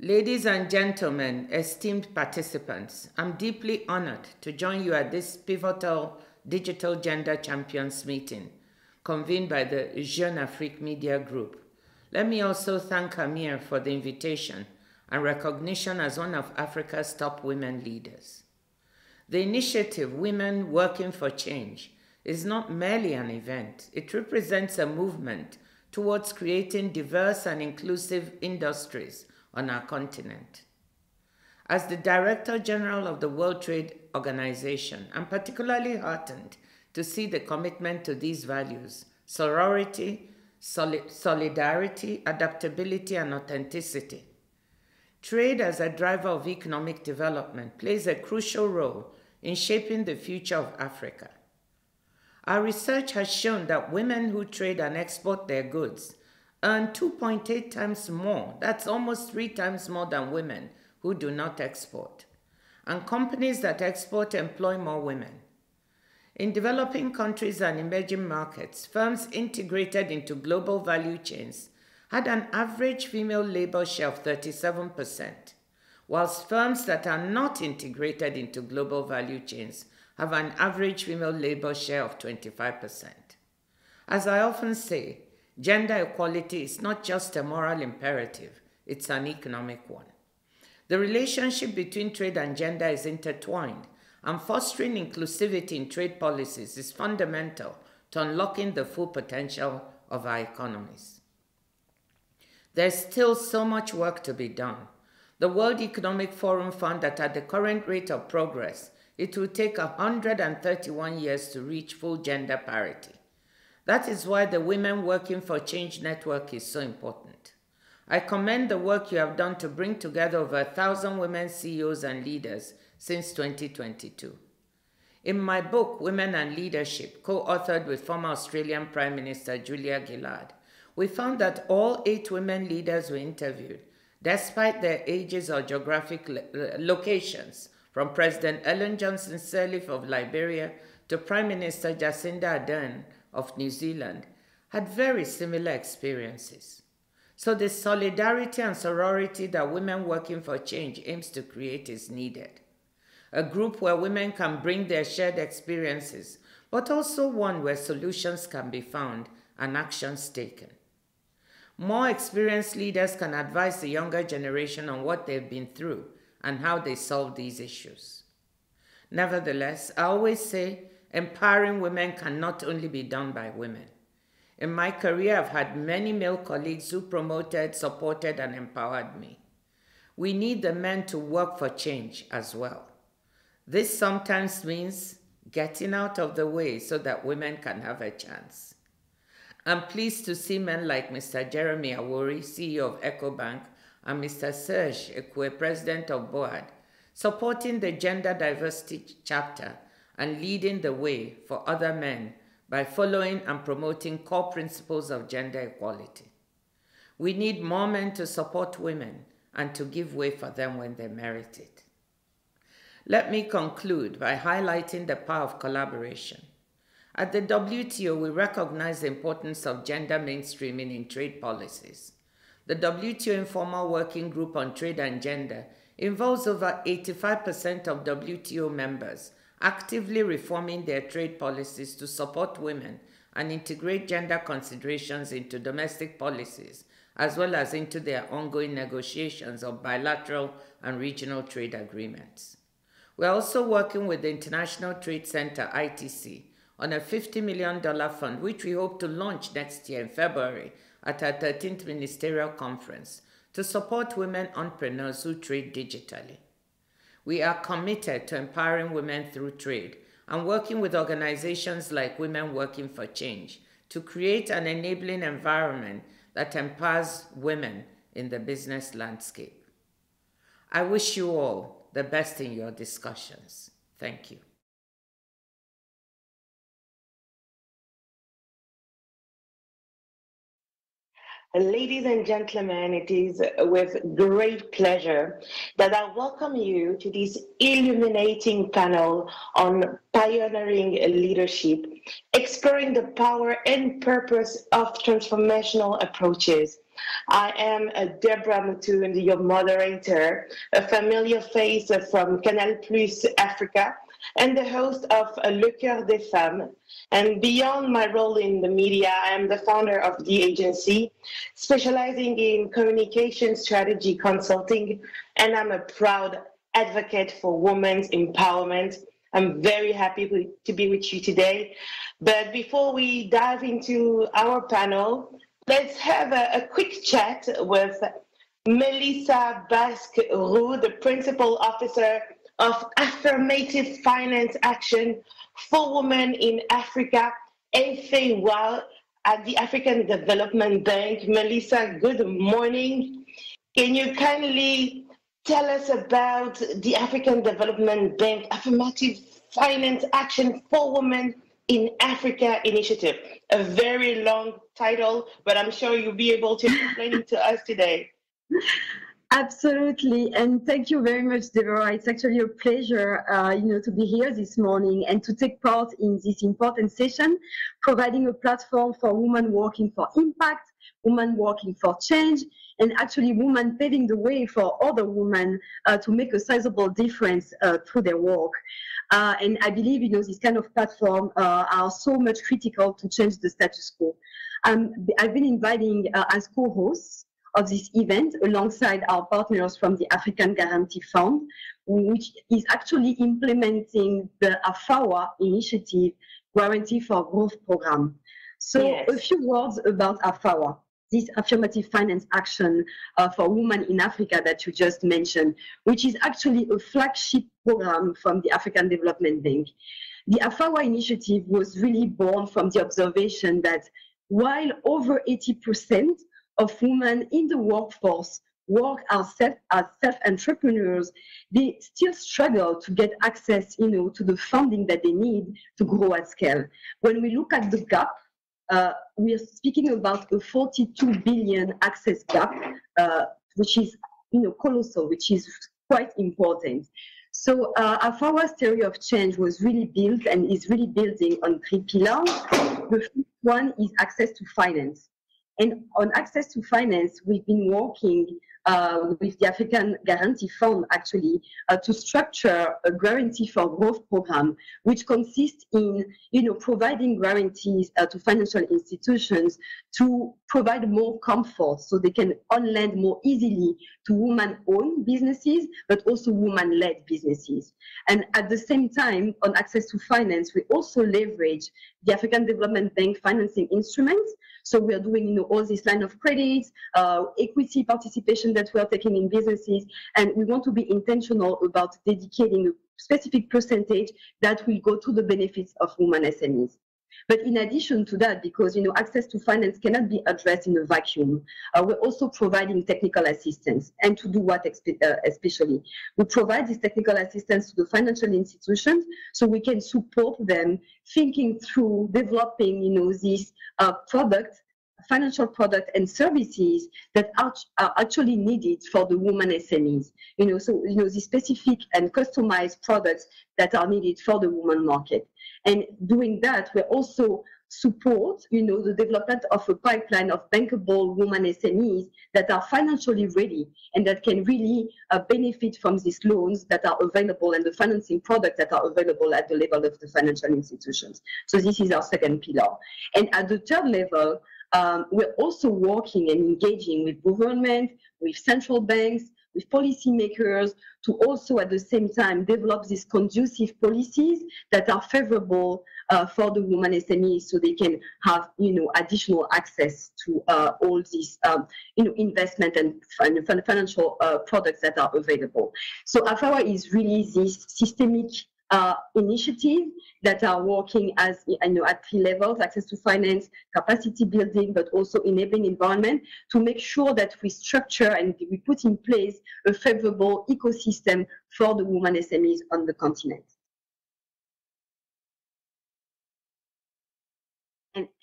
Ladies and gentlemen, esteemed participants, I'm deeply honored to join you at this pivotal Digital Gender Champions meeting convened by the Jeune Afrique Media Group. Let me also thank Amir for the invitation and recognition as one of Africa's top women leaders. The initiative, Women Working for Change, is not merely an event. It represents a movement towards creating diverse and inclusive industries on our continent. As the Director General of the World Trade Organization, I'm particularly heartened to see the commitment to these values: sorority, solidarity, adaptability, and authenticity. Trade as a driver of economic development plays a crucial role in shaping the future of Africa. Our research has shown that women who trade and export their goods earn 2.8 times more. That's almost 3 times more than women who do not export. And companies that export employ more women. In developing countries and emerging markets, firms integrated into global value chains had an average female labor share of 37%, whilst firms that are not integrated into global value chains have an average female labor share of 25%. As I often say, gender equality is not just a moral imperative, it's an economic one. The relationship between trade and gender is intertwined, and fostering inclusivity in trade policies is fundamental to unlocking the full potential of our economies. There's still so much work to be done. The World Economic Forum found that at the current rate of progress, it will take 131 years to reach full gender parity. That is why the Women Working for Change Network is so important. I commend the work you have done to bring together over 1,000 women CEOs and leaders since 2022. In my book, Women and Leadership, co-authored with former Australian Prime Minister Julia Gillard, we found that all 8 women leaders were interviewed, despite their ages or geographic locations, from President Ellen Johnson Sirleaf of Liberia to Prime Minister Jacinda Ardern of New Zealand, had very similar experiences. So the solidarity and sorority that Women Working for Change aims to create is needed. A group where women can bring their shared experiences, but also one where solutions can be found and actions taken. More experienced leaders can advise the younger generation on what they've been through and how they solve these issues. Nevertheless, I always say, empowering women can not only be done by women. In my career, I've had many male colleagues who promoted, supported, and empowered me. We need the men to work for change as well. This sometimes means getting out of the way so that women can have a chance. I'm pleased to see men like Mr. Jeremy Awori, CEO of EcoBank, and Mr. Serge Ekwe, President of BOAD, supporting the gender diversity chapter and leading the way for other men by following and promoting core principles of gender equality. We need more men to support women and to give way for them when they merit it. Let me conclude by highlighting the power of collaboration. At the WTO, we recognize the importance of gender mainstreaming in trade policies. The WTO Informal Working Group on Trade and Gender involves over 85% of WTO members actively reforming their trade policies to support women and integrate gender considerations into domestic policies, as well as into their ongoing negotiations of bilateral and regional trade agreements. We're also working with the International Trade Center, ITC, on a $50 million fund, which we hope to launch next year in February at our 13th Ministerial Conference to support women entrepreneurs who trade digitally. We are committed to empowering women through trade and working with organizations like Women Working for Change to create an enabling environment that empowers women in the business landscape. I wish you all the best in your discussions. Thank you. Ladies and gentlemen, it is with great pleasure that I welcome you to this illuminating panel on pioneering leadership, exploring the power and purpose of transformational approaches I am Deborah MUTUND, your moderator, a familiar face from Canal Plus Africa, and the host of Le Cœur des Femmes. And beyond my role in the media, I am the founder of the agency, specializing in communication strategy consulting, and I'm a proud advocate for women's empowerment. I'm very happy to be with you today. But before we dive into our panel, let's have a quick chat with Melissa BASQUE-ROUX, the Principal Officer of Affirmative Finance Action for Women in Africa, AFAWA, at the African Development Bank. Melissa, good morning. Can you kindly tell us about the African Development Bank Affirmative Finance Action for Women in Africa initiative? A very long title, but I'm sure you'll be able to explain it to us today. Absolutely, and thank you very much, Deborah. It's actually a pleasure, to be here this morning and to take part in this important session, providing a platform for women working for impact, women working for change, and actually women paving the way for other women to make a sizable difference through their work. And I believe, this kind of platform are so much critical to change the status quo. I've been inviting as co-hosts of this event alongside our partners from the African Guarantee Fund, which is actually implementing the AFAWA initiative, Guarantee for Growth program. So yes. A few words about AFAWA, this affirmative finance action for women in Africa that you just mentioned, which is actually a flagship program from the African Development Bank. The AFAWA initiative was really born from the observation that while over 80% of women in the workforce work as self-entrepreneurs, they still struggle to get access, to the funding that they need to grow at scale. When we look at the gap, we are speaking about a 42 billion access gap, which is, colossal, which is quite important. So AFAWA's theory of change was really built and is really building on 3 pillars. The first one is access to finance. And on access to finance, we've been working with the African Guarantee Fund, actually, to structure a Guarantee for Growth program, which consists in, providing guarantees to financial institutions to provide more comfort so they can on-lend more easily to women-owned businesses, but also women-led businesses. And at the same time, on access to finance, we also leverage the African Development Bank financing instruments. So we are doing, all this line of credits, equity participation that we are taking in businesses, and we want to be intentional about dedicating a specific percentage that will go to the benefits of women SMEs. But in addition to that, because access to finance cannot be addressed in a vacuum, we're also providing technical assistance. And to do what especially? We provide this technical assistance to the financial institutions so we can support them thinking through developing these financial product and services that are actually needed for the women SMEs. The specific and customized products that are needed for the women market. And doing that, we also support, the development of a pipeline of bankable women SMEs that are financially ready and that can really benefit from these loans that are available and the financing products that are available at the level of the financial institutions. So this is our second pillar. And at the third level, we're also working and engaging with government, with central banks, with policymakers to also at the same time develop these conducive policies that are favorable for the women SMEs so they can have additional access to all these investment and financial products that are available. So AFAWA is really this systemic initiative that are working as at 3 levels: access to finance, capacity building, but also enabling environment to make sure that we structure and we put in place a favorable ecosystem for the women SMEs on the continent.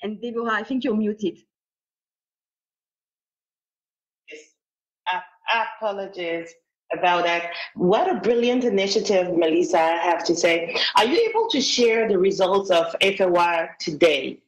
And Deborah, I think you're muted. Yes, apologies about that. What a brilliant initiative, Melissa, I have to say. Are you able to share the results of AFAWA today?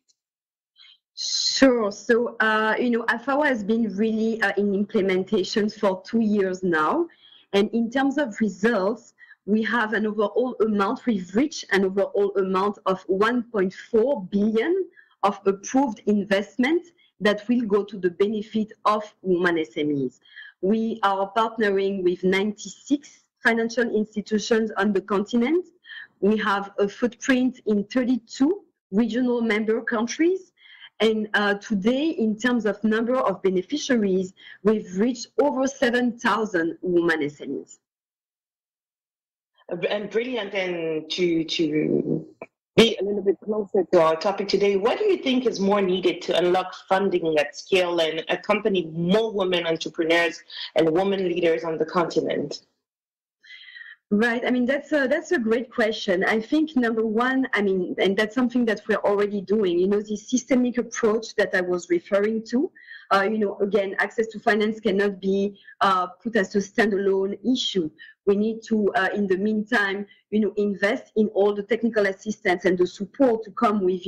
Sure. So, AFAWA has been really in implementation for 2 years now. And in terms of results, we have an overall amount, we've reached an overall amount of 1.4 billion of approved investment that will go to the benefit of women SMEs. We are partnering with 96 financial institutions on the continent. We have a footprint in 32 regional member countries. And today, in terms of number of beneficiaries, we've reached over 7,000 women SMEs. And brilliant. And to be a little bit closer to our topic today, what do you think is more needed to unlock funding at scale and accompany more women entrepreneurs and women leaders on the continent? Right. I mean, that's a great question. I think number one, and that's something that we're already doing, the systemic approach that I was referring to. Again, access to finance cannot be put as a standalone issue. We need to, in the meantime, invest in all the technical assistance and the support to come with,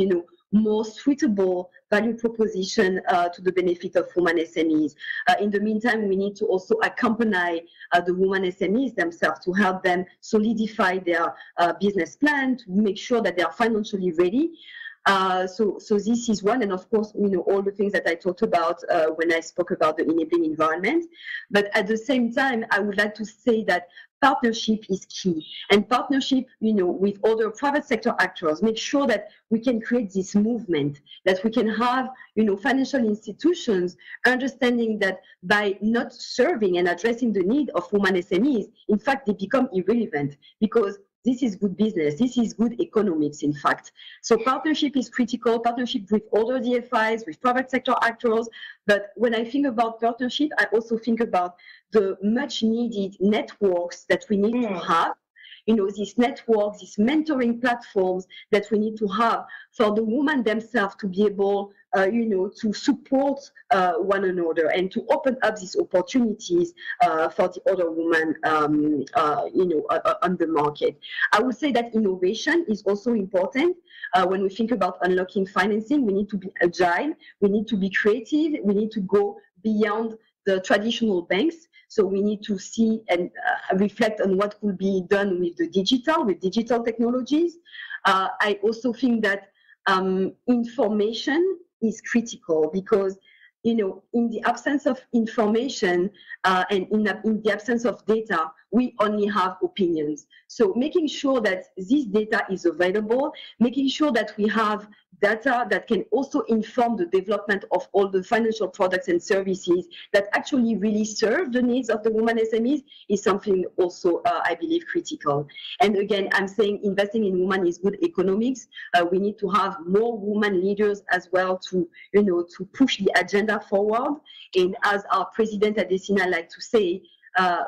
more suitable value proposition to the benefit of women SMEs. In the meantime, we need to also accompany the women SMEs themselves to help them solidify their business plan, to make sure that they are financially ready. So this is one, and of course, all the things that I talked about when I spoke about the enabling environment. But at the same time, I would like to say that partnership is key, and partnership, with other private sector actors, make sure that we can create this movement, that we can have, financial institutions understanding that by not serving and addressing the need of women SMEs, in fact, they become irrelevant because this is good business. This is good economics, in fact. So partnership is critical, partnership with other DFIs, with private sector actors. But when I think about partnership, I also think about the much needed networks that we need to have. These networks, these mentoring platforms that we need to have for the women themselves to be able, to support one another and to open up these opportunities for the other women, on the market. I would say that innovation is also important. When we think about unlocking financing, we need to be agile, we need to be creative, we need to go beyond the traditional banks. So we need to see and reflect on what could be done with digital technologies. I also think that information is critical because, in the absence of information and in the absence of data, we only have opinions. So making sure that this data is available, making sure that we have data that can also inform the development of all the financial products and services that actually really serve the needs of the women SMEs is something also, I believe, critical. And again, I'm saying investing in women is good economics. We need to have more women leaders as well to, to push the agenda forward. And as our president Adesina likes to say,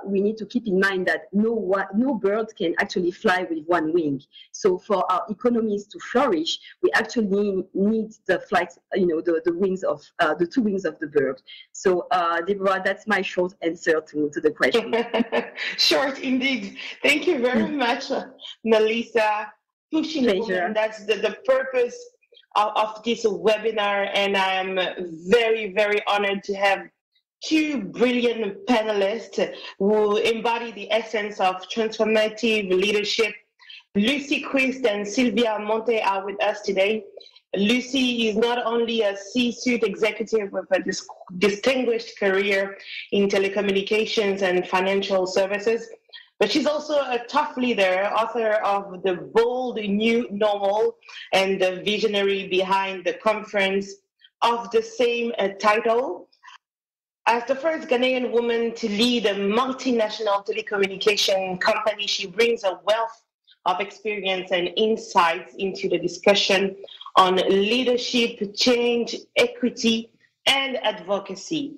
we need to keep in mind that no bird can actually fly with one wing. So for our economies to flourish, we actually need the flight, the wings of the two wings of the bird. So Deborah, that's my short answer to the question. Short indeed. Thank you very much, Melissa. Pushing women, that's the purpose of this webinar, and I am very, very honored to have two brilliant panelists who embody the essence of transformative leadership. Lucy QUIST and Sylvia MONTHE are with us today. Lucy is not only a C-suite executive with a distinguished career in telecommunications and financial services, but she's also a tough leader, author of The Bold New Normal, and the visionary behind the conference of the same title. As the first Ghanaian woman to lead a multinational telecommunication company, she brings a wealth of experience and insights into the discussion on leadership, change, equity, and advocacy.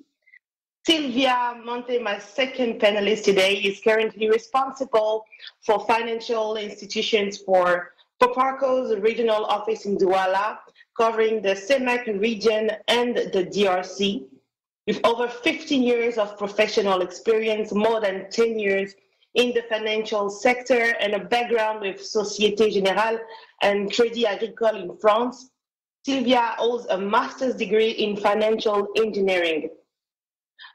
Sylvia MONTHE, my second panelist today, is currently responsible for financial institutions for Poparco's regional office in Douala, covering the CEMEC region and the DRC. With over 15 years of professional experience, more than 10 years in the financial sector, and a background with Société Générale and Crédit Agricole in France, Sylvia holds a master's degree in financial engineering.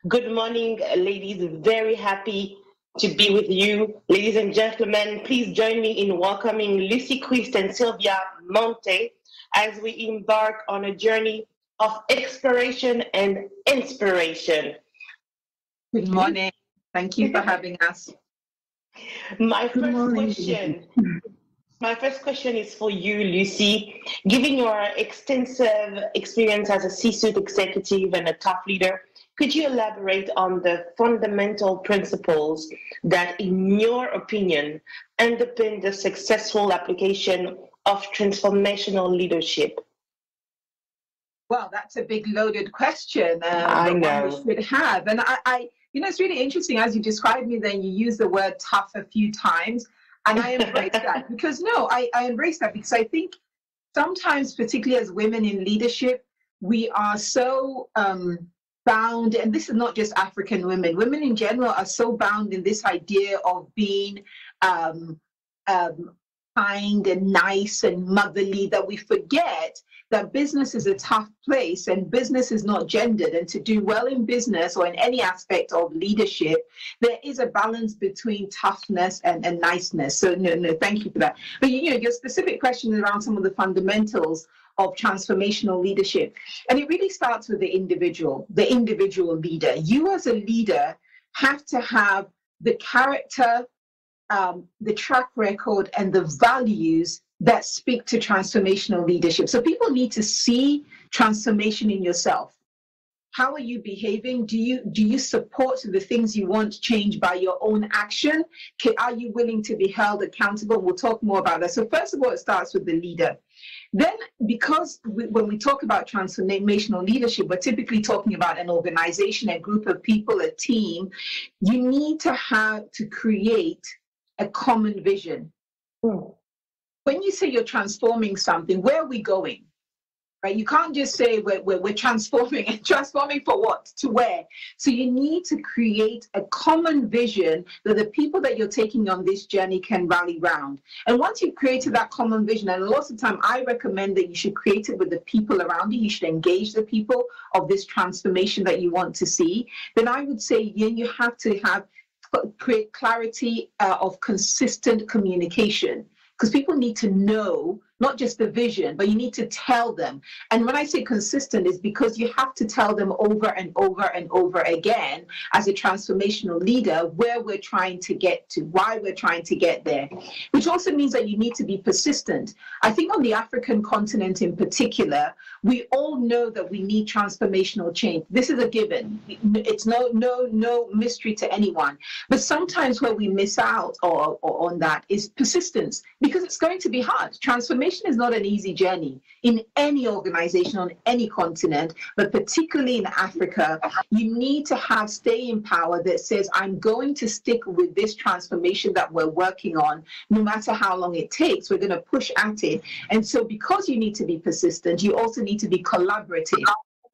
Good morning, ladies. Very happy to be with you. Ladies and gentlemen, please join me in welcoming Lucy, QUIST, and Sylvia MONTHE as we embark on a journey of exploration and inspiration. Good morning. Thank you for having us. My first question is for you, Lucy. Given your extensive experience as a C-suite executive and a top leader, could you elaborate on the fundamental principles that, in your opinion, underpin the successful application of transformational leadership? Well, that's a big loaded question. I know. One we should have. And I, it's really interesting as you described me, then you use the word tough a few times. And I embrace that because I embrace that because I think sometimes, particularly as women in leadership, we are so bound, and this is not just African women, women in general are so bound in this idea of being kind and nice and motherly that we forget that business is a tough place and business is not gendered. And to do well in business or in any aspect of leadership, there is a balance between toughness and niceness. So no, thank you for that. But your specific question is around some of the fundamentals of transformational leadership. And it really starts with the individual leader. You as a leader have to have the character, the track record, and the values that speak to transformational leadership. So people need to see transformation in yourself. How are you behaving? Do you support the things you want changed by your own action? Are you willing to be held accountable? We'll talk more about that. So first of all, it starts with the leader. Then, because when we talk about transformational leadership, we're typically talking about an organization, a group of people, a team. You need to create a common vision. When you say you're transforming something, where are we going? Right? You can't just say we're transforming. And transforming for what? To where? So you need to create a common vision that the people that you're taking on this journey can rally round. And once you've created that common vision, and lots of time I recommend that you should create it with the people around you. You should engage the people of this transformation that you want to see. Then I would say you have to create clarity of consistent communication. Because people need to know not just the vision, but you need to tell them. And when I say consistent, is because you have to tell them over and over and over again as a transformational leader where we're trying to get to, why we're trying to get there, which also means that you need to be persistent. I think on the African continent in particular, we all know that we need transformational change. This is a given. It's no mystery to anyone. But sometimes where we miss out on that is persistence, because it's going to be hard. Transformation is not an easy journey in any organization on any continent, but particularly in Africa. You need to have staying power that says, I'm going to stick with this transformation that we're working on, no matter how long it takes. We're going to push at it. And so because you need to be persistent, you also need to be collaborative.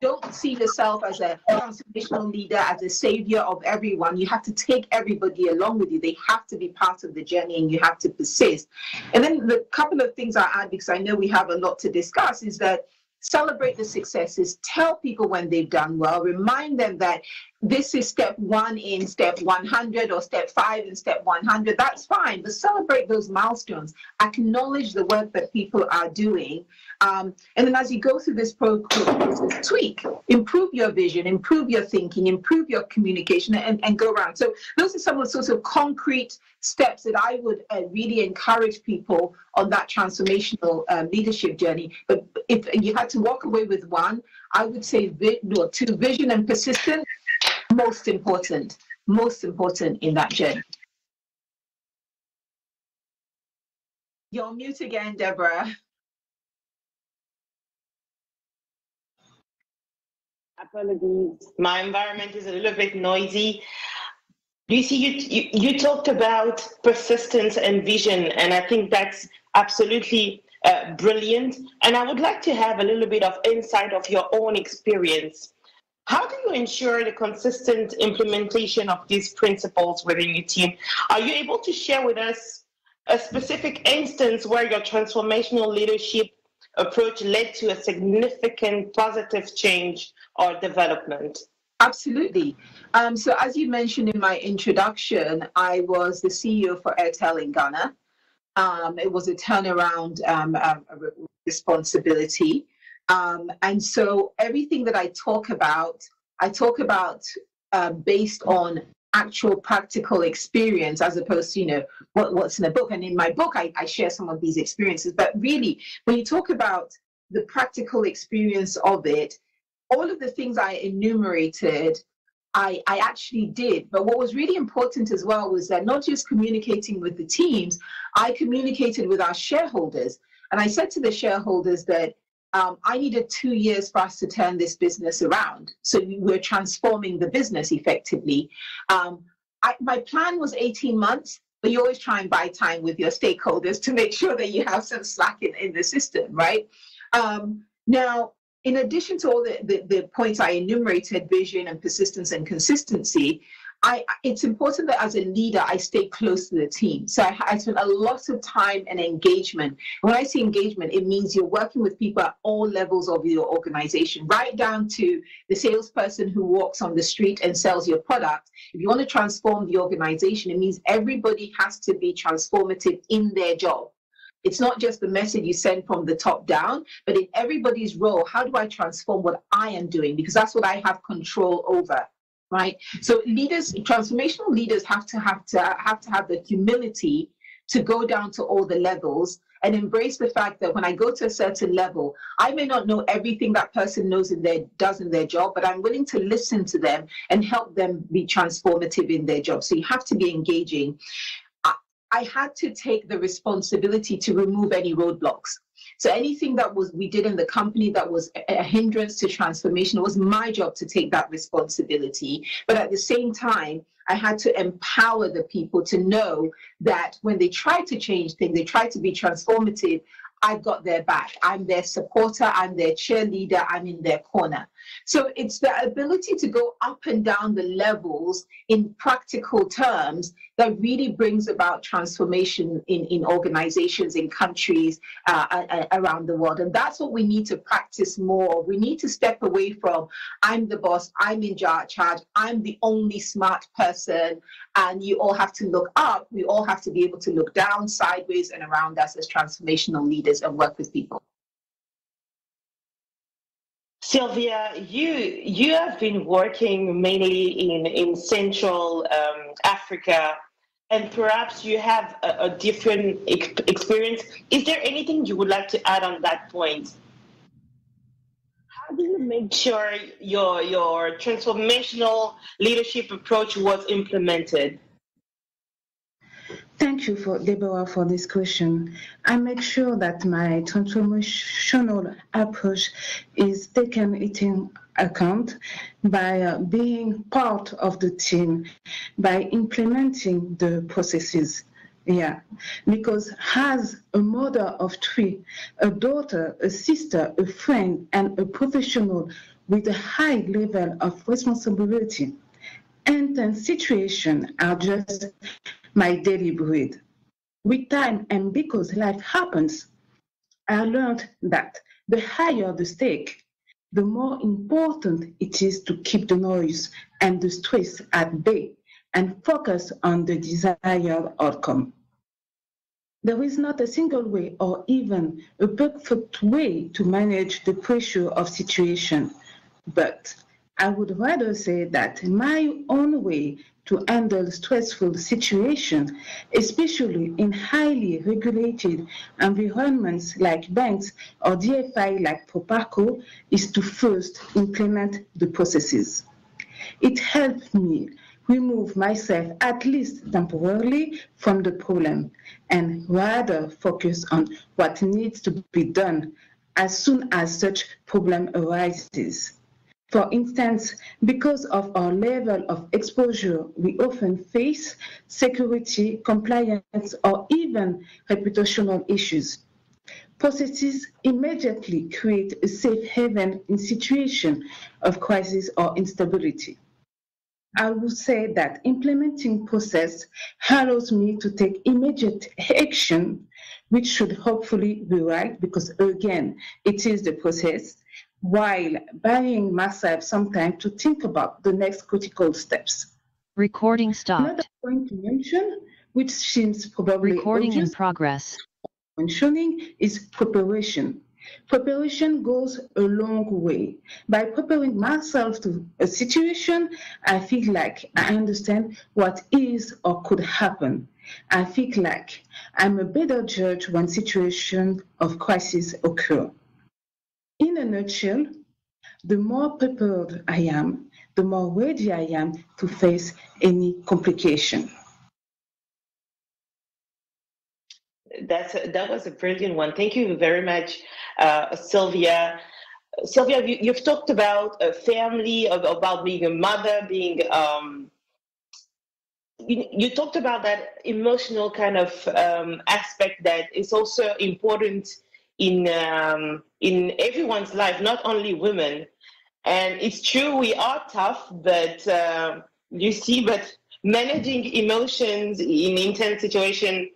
Don't see yourself as a transformational leader, as a savior of everyone. You have to take everybody along with you. They have to be part of the journey, and you have to persist. And then the couple of things I add, because I know we have a lot to discuss, is that celebrate the successes. Tell people when they've done well. Remind them that this is step 1 in step 100 or step 5 in step 100. That's fine, but celebrate those milestones. Acknowledge the work that people are doing. And then as you go through this process, tweak, improve your vision, improve your thinking, improve your communication, and go around. So those are some of the sorts of concrete steps that I would really encourage people on that transformational leadership journey. But if you had to walk away with one, I would say 2, vision and persistence, most important in that journey. You're on mute again, Deborah. Apologies. My environment is a little bit noisy. Lucy, you talked about persistence and vision, and I think that's absolutely brilliant. And I would like to have a little bit of insight of your own experience. How do you ensure the consistent implementation of these principles within your team? Are you able to share with us a specific instance where your transformational leadership approach led to a significant positive change or development? Absolutely. So as you mentioned in my introduction, I was the CEO for Airtel in Ghana. It was a turnaround responsibility. And so everything that I talk about based on actual practical experience, as opposed to, what's in the book. And in my book, I share some of these experiences. But really, when you talk about the practical experience of it, all of the things I enumerated, I actually did. But what was really important as well was that not just communicating with the teams, I communicated with our shareholders. And I said to the shareholders that I needed 2 years for us to turn this business around. So we're transforming the business effectively. My plan was 18 months, but you always try and buy time with your stakeholders to make sure that you have some slack in the system, right? Now, in addition to all the points I enumerated, vision and persistence and consistency, it's important that as a leader, I stay close to the team. So I spent a lot of time and engagement. When I say engagement, it means you're working with people at all levels of your organization, right down to the salesperson who walks on the street and sells your product. If you want to transform the organization, it means everybody has to be transformative in their job. It's not just the message you send from the top down, but in everybody's role, how do I transform what I am doing? Because that's what I have control over, right? So leaders, transformational leaders have to have the humility to go down to all the levels and embrace the fact that when I go to a certain level, I may not know everything that person does in their job, but I'm willing to listen to them and help them be transformative in their job. So you have to be engaging. I had to take the responsibility to remove any roadblocks. So anything that we did in the company that was a hindrance to transformation, it was my job to take that responsibility. But at the same time, I had to empower the people to know that when they try to change things, they try to be transformative, I've got their back. I'm their supporter, I'm their cheerleader, I'm in their corner. So it's the ability to go up and down the levels in practical terms that really brings about transformation in organizations, in countries around the world. And that's what we need to practice more. We need to step away from, I'm the boss, I'm in charge, I'm the only smart person, and you all have to look up. We all have to be able to look down, sideways, and around us as transformational leaders and work with people. Sylvia, you have been working mainly in Central Africa, and perhaps you have a different experience. Is there anything you would like to add on that point? How do you make sure your transformational leadership approach was implemented? Thank you, Deborah, for this question. I make sure that my transformational approach is taken into account by being part of the team, by implementing the processes. Yeah, because as a mother of three, a daughter, a sister, a friend, and a professional with a high level of responsibility, intense situations are just my daily bread. With time and because life happens, I learned that the higher the stake, the more important it is to keep the noise and the stress at bay and focus on the desired outcome. There is not a single way or even a perfect way to manage the pressure of situation, but I would rather say that my own way to handle stressful situations, especially in highly regulated environments like banks or DFI like Proparco, is to first implement the processes. It helped me remove myself, at least temporarily, from the problem and rather focus on what needs to be done as soon as such problem arises. For instance, because of our level of exposure, we often face security, compliance, or even reputational issues. Processes immediately create a safe haven in situations of crisis or instability. I would say that implementing process allows me to take immediate action which should hopefully be right, because again, it is the process, while buying myself some time to think about the next critical steps. Recording stopped. Another point to mention, which seems probably Recording obvious, in progress. mentioning, is preparation. Preparation goes a long way. By preparing myself to a situation, I feel like I understand what is or could happen. I feel like I'm a better judge when situations of crisis occur. In a nutshell, the more prepared I am, the more ready I am to face any complication. That was a brilliant one. Thank you very much, Sylvia. Sylvia, you've talked about a family, about being a mother, being you talked about that emotional kind of aspect that is also important in everyone's life, not only women. And it's true, we are tough, but but managing emotions in intense situations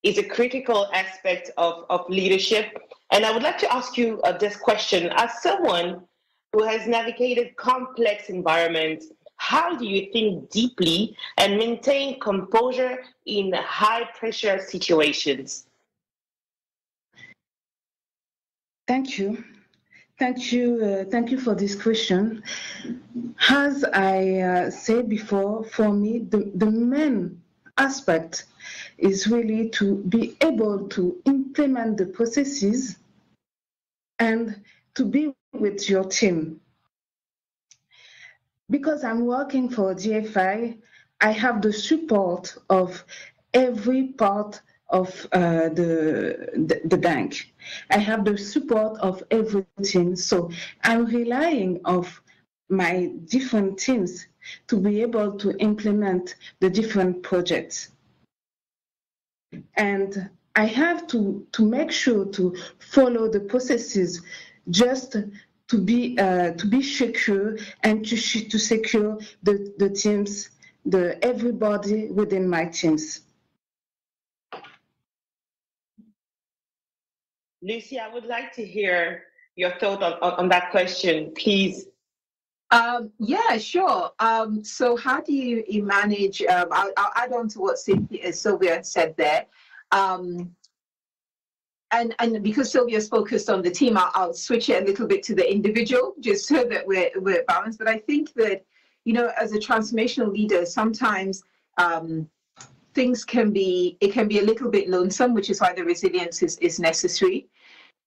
is a critical aspect of leadership. And I would like to ask you this question. As someone who has navigated complex environments, how do you think deeply and maintain composure in high-pressure situations? Thank you. Thank you for this question. As I said before, for me, the main aspect is really to be able to implement the processes and to be with your team. Because I'm working for DFI, I have the support of every part of the bank. I have the support of everything. So I'm relying on my different teams to be able to implement the different projects. And I have to make sure to follow the processes just to be secure and to secure the teams, everybody within my teams. Lucy, I would like to hear your thought on that question, please. Yeah, sure. So how do you manage, I'll add on to what Sylvia said there. And because Sylvia's focused on the team, I'll switch it a little bit to the individual, just so that we're balanced. But I think that, as a transformational leader, sometimes things can be a little bit lonesome, which is why the resilience is necessary.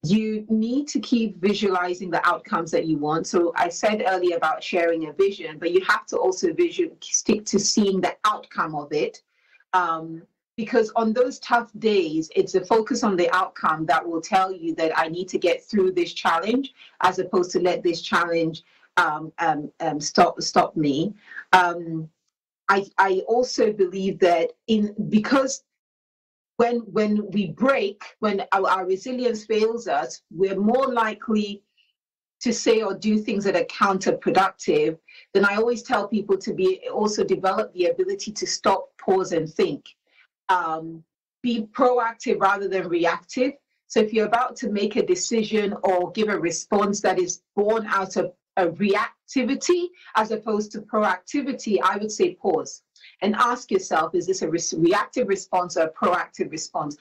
You need to keep visualizing the outcomes that you want. So I said earlier about sharing a vision, but you have to also stick to seeing the outcome of it. Because on those tough days, it's the focus on the outcome that will tell you that I need to get through this challenge, as opposed to let this challenge stop me. I also believe that because when we break, when our resilience fails us, we're more likely to say or do things that are counterproductive. Then I always tell people to also develop the ability to stop, pause, and think. Be proactive rather than reactive. So if you're about to make a decision or give a response that is born out of a reactivity as opposed to proactivity, I would say pause and ask yourself, is this a reactive response or a proactive response?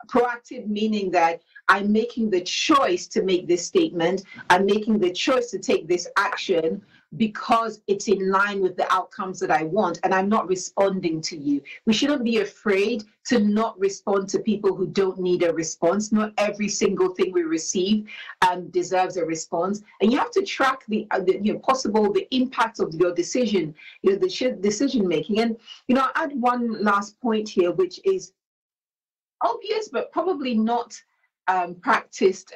Proactive meaning that I'm making the choice to make this statement, I'm making the choice to take this action because it's in line with the outcomes that I want, and I'm not responding to you. We shouldn't be afraid to not respond to people who don't need a response. Not every single thing we receive deserves a response, and you have to track the impact of your decision, the decision making. And I'll add one last point here, which is obvious but probably not practiced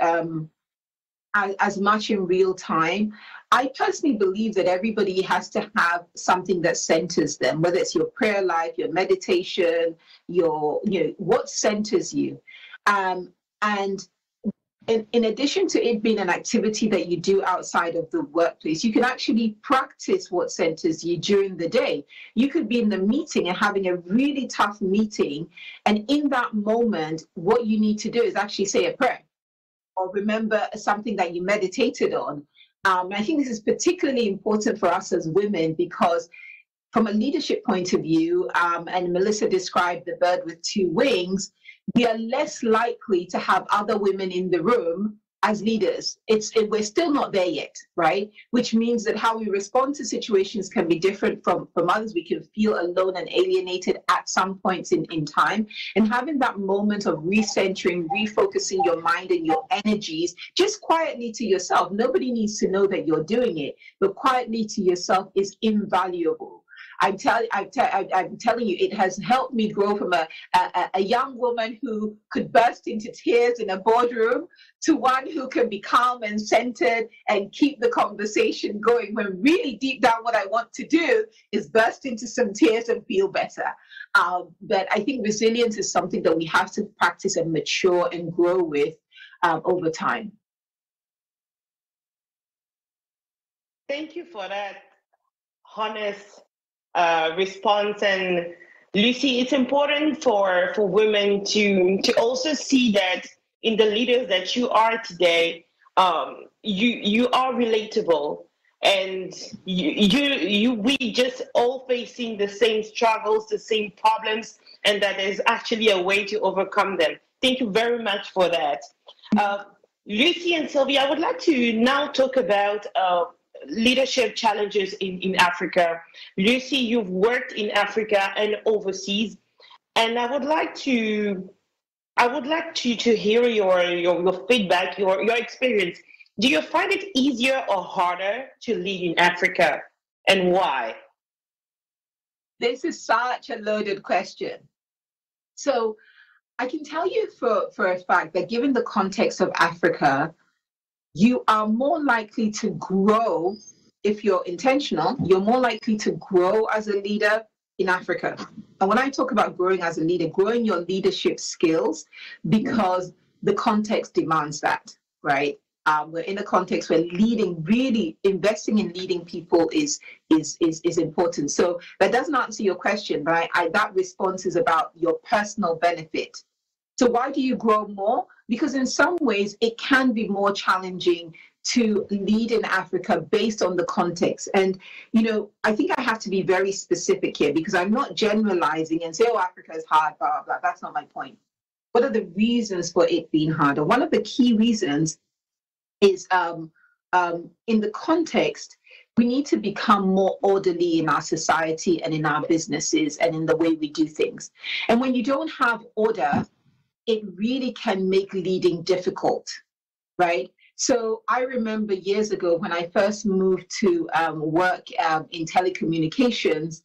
as much in real time. I personally believe that everybody has to have something that centers them, whether it's your prayer life, your meditation, what centers you. And in addition to it being an activity that you do outside of the workplace, you can actually practice what centers you during the day. You could be in the meeting and having a really tough meeting, and in that moment, what you need to do is actually say a prayer or remember something that you meditated on. I think this is particularly important for us as women because from a leadership point of view, and Melissa described the bird with two wings, we are less likely to have other women in the room as leaders. We're still not there yet, right? Which means that how we respond to situations can be different from others. We can feel alone and alienated at some points in time. And having that moment of recentering, refocusing your mind and your energies, just quietly to yourself. Nobody needs to know that you're doing it, but quietly to yourself is invaluable. I'm telling you, it has helped me grow from a young woman who could burst into tears in a boardroom to one who can be calm and centered and keep the conversation going when really deep down what I want to do is burst into some tears and feel better. But I think resilience is something that we have to practice and mature and grow with over time. Thank you for that honest response. And Lucy, it's important for women to also see that in the leaders that you are today, you are relatable, and we just all facing the same struggles, the same problems, and that there's actually a way to overcome them. Thank you very much for that. Lucy and Sylvia, I would like to now talk about leadership challenges in Africa. Lucy, you've worked in Africa and overseas, and I would like to hear your feedback, your experience. Do you find it easier or harder to lead in Africa, and why? This is such a loaded question. So I can tell you for a fact that given the context of Africa, you are more likely to grow if you're intentional. You're more likely to grow as a leader in Africa. And when I talk about growing as a leader, growing your leadership skills, because the context demands that, right? We're in a context where leading, really investing in leading people is important. So that doesn't answer your question, but that response is about your personal benefit. So why do you grow more? Because in some ways it can be more challenging to lead in Africa based on the context. And, I think I have to be very specific here because I'm not generalizing and say, oh, Africa is hard, blah, blah, blah. That's not my point. What are the reasons for it being harder? One of the key reasons is in the context, we need to become more orderly in our society and in our businesses and in the way we do things. And when you don't have order, it really can make leading difficult, right? So I remember years ago when I first moved to work in telecommunications,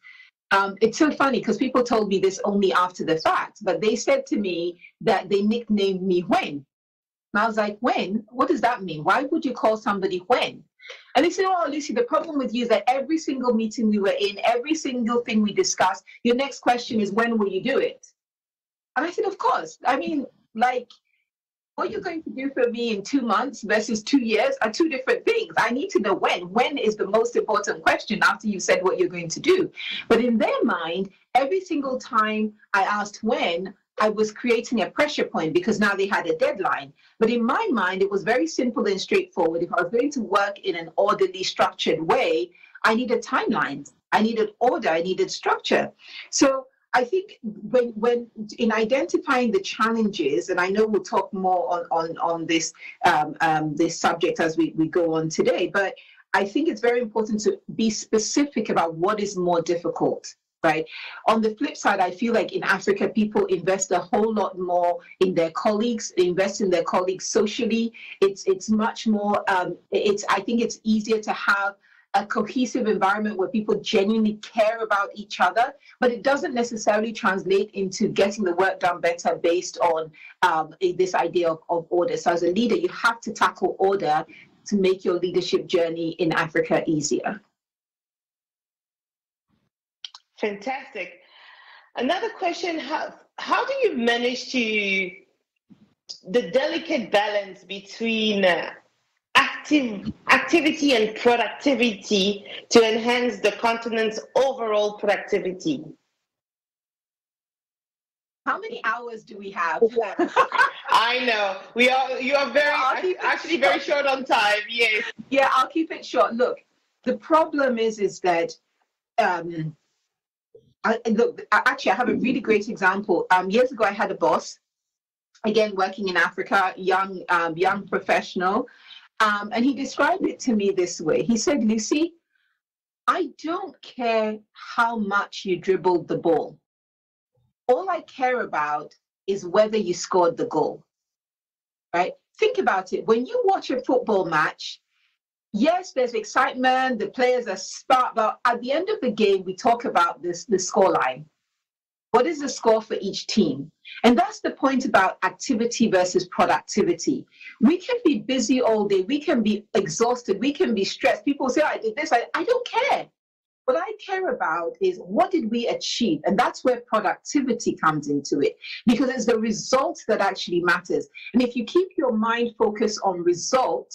it's so funny because people told me this only after the fact, but they said to me that they nicknamed me When. And I was like, When? What does that mean? Why would you call somebody When? And they said, oh, Lucy, the problem with you is that every single meeting we were in, every single thing we discussed, your next question is, when will you do it? And I said, of course. I mean, what you're going to do for me in 2 months versus 2 years are two different things. I need to know when. When is the most important question after you said what you're going to do. But in their mind, every single time I asked when, I was creating a pressure point because now they had a deadline. But in my mind, it was very simple and straightforward. If I was going to work in an orderly, structured way, I needed timelines. I needed order. I needed structure. So I think when in identifying the challenges, and I know we'll talk more on this this subject as we go on today, but I think it's very important to be specific about what is more difficult, right? On the flip side, I feel like in Africa, people invest a whole lot more in their colleagues, invest in their colleagues socially. It's much more, I think it's easier to have a cohesive environment where people genuinely care about each other, but it doesn't necessarily translate into getting the work done better based on this idea of order. So as a leader, you have to tackle order to make your leadership journey in Africa easier. Fantastic. Another question, how do you manage the delicate balance between activity and productivity to enhance the continent's overall productivity? How many hours do we have? I know you are actually very short on time. Yes. Yeah, I'll keep it short. Look, the problem is that actually I have a really great example. Years ago, I had a boss, again working in Africa, young professional, and he described it to me this way. He said, "Lucy, I don't care how much you dribbled the ball. All I care about is whether you scored the goal." Right? Think about it. When you watch a football match, yes, there's excitement, the players are smart, but at the end of the game, we talk about the score line. What is the score for each team? And that's the point about activity versus productivity. We can be busy all day. We can be exhausted. We can be stressed. People say, I did this. I don't care. What I care about is what did we achieve? And that's where productivity comes into it, because it's the result that actually matters. And if you keep your mind focused on result,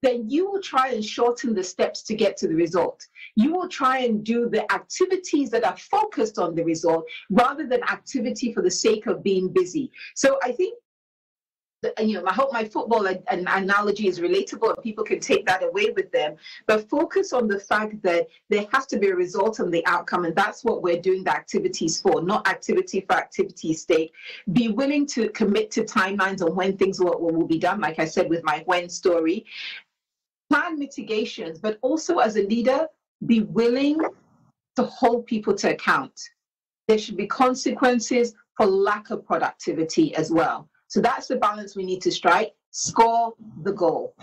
then you will try and shorten the steps to get to the result. You will try and do the activities that are focused on the result rather than activity for the sake of being busy. So I think, I hope my football analogy is relatable and people can take that away with them, but focus on the fact that there has to be a result on the outcome, and that's what we're doing the activities for, not activity for activity's sake. Be willing to commit to timelines on when things will be done, like I said with my when story. Plan mitigations, but also as a leader, be willing to hold people to account. There should be consequences for lack of productivity as well. So that's the balance we need to strike. Score the goal.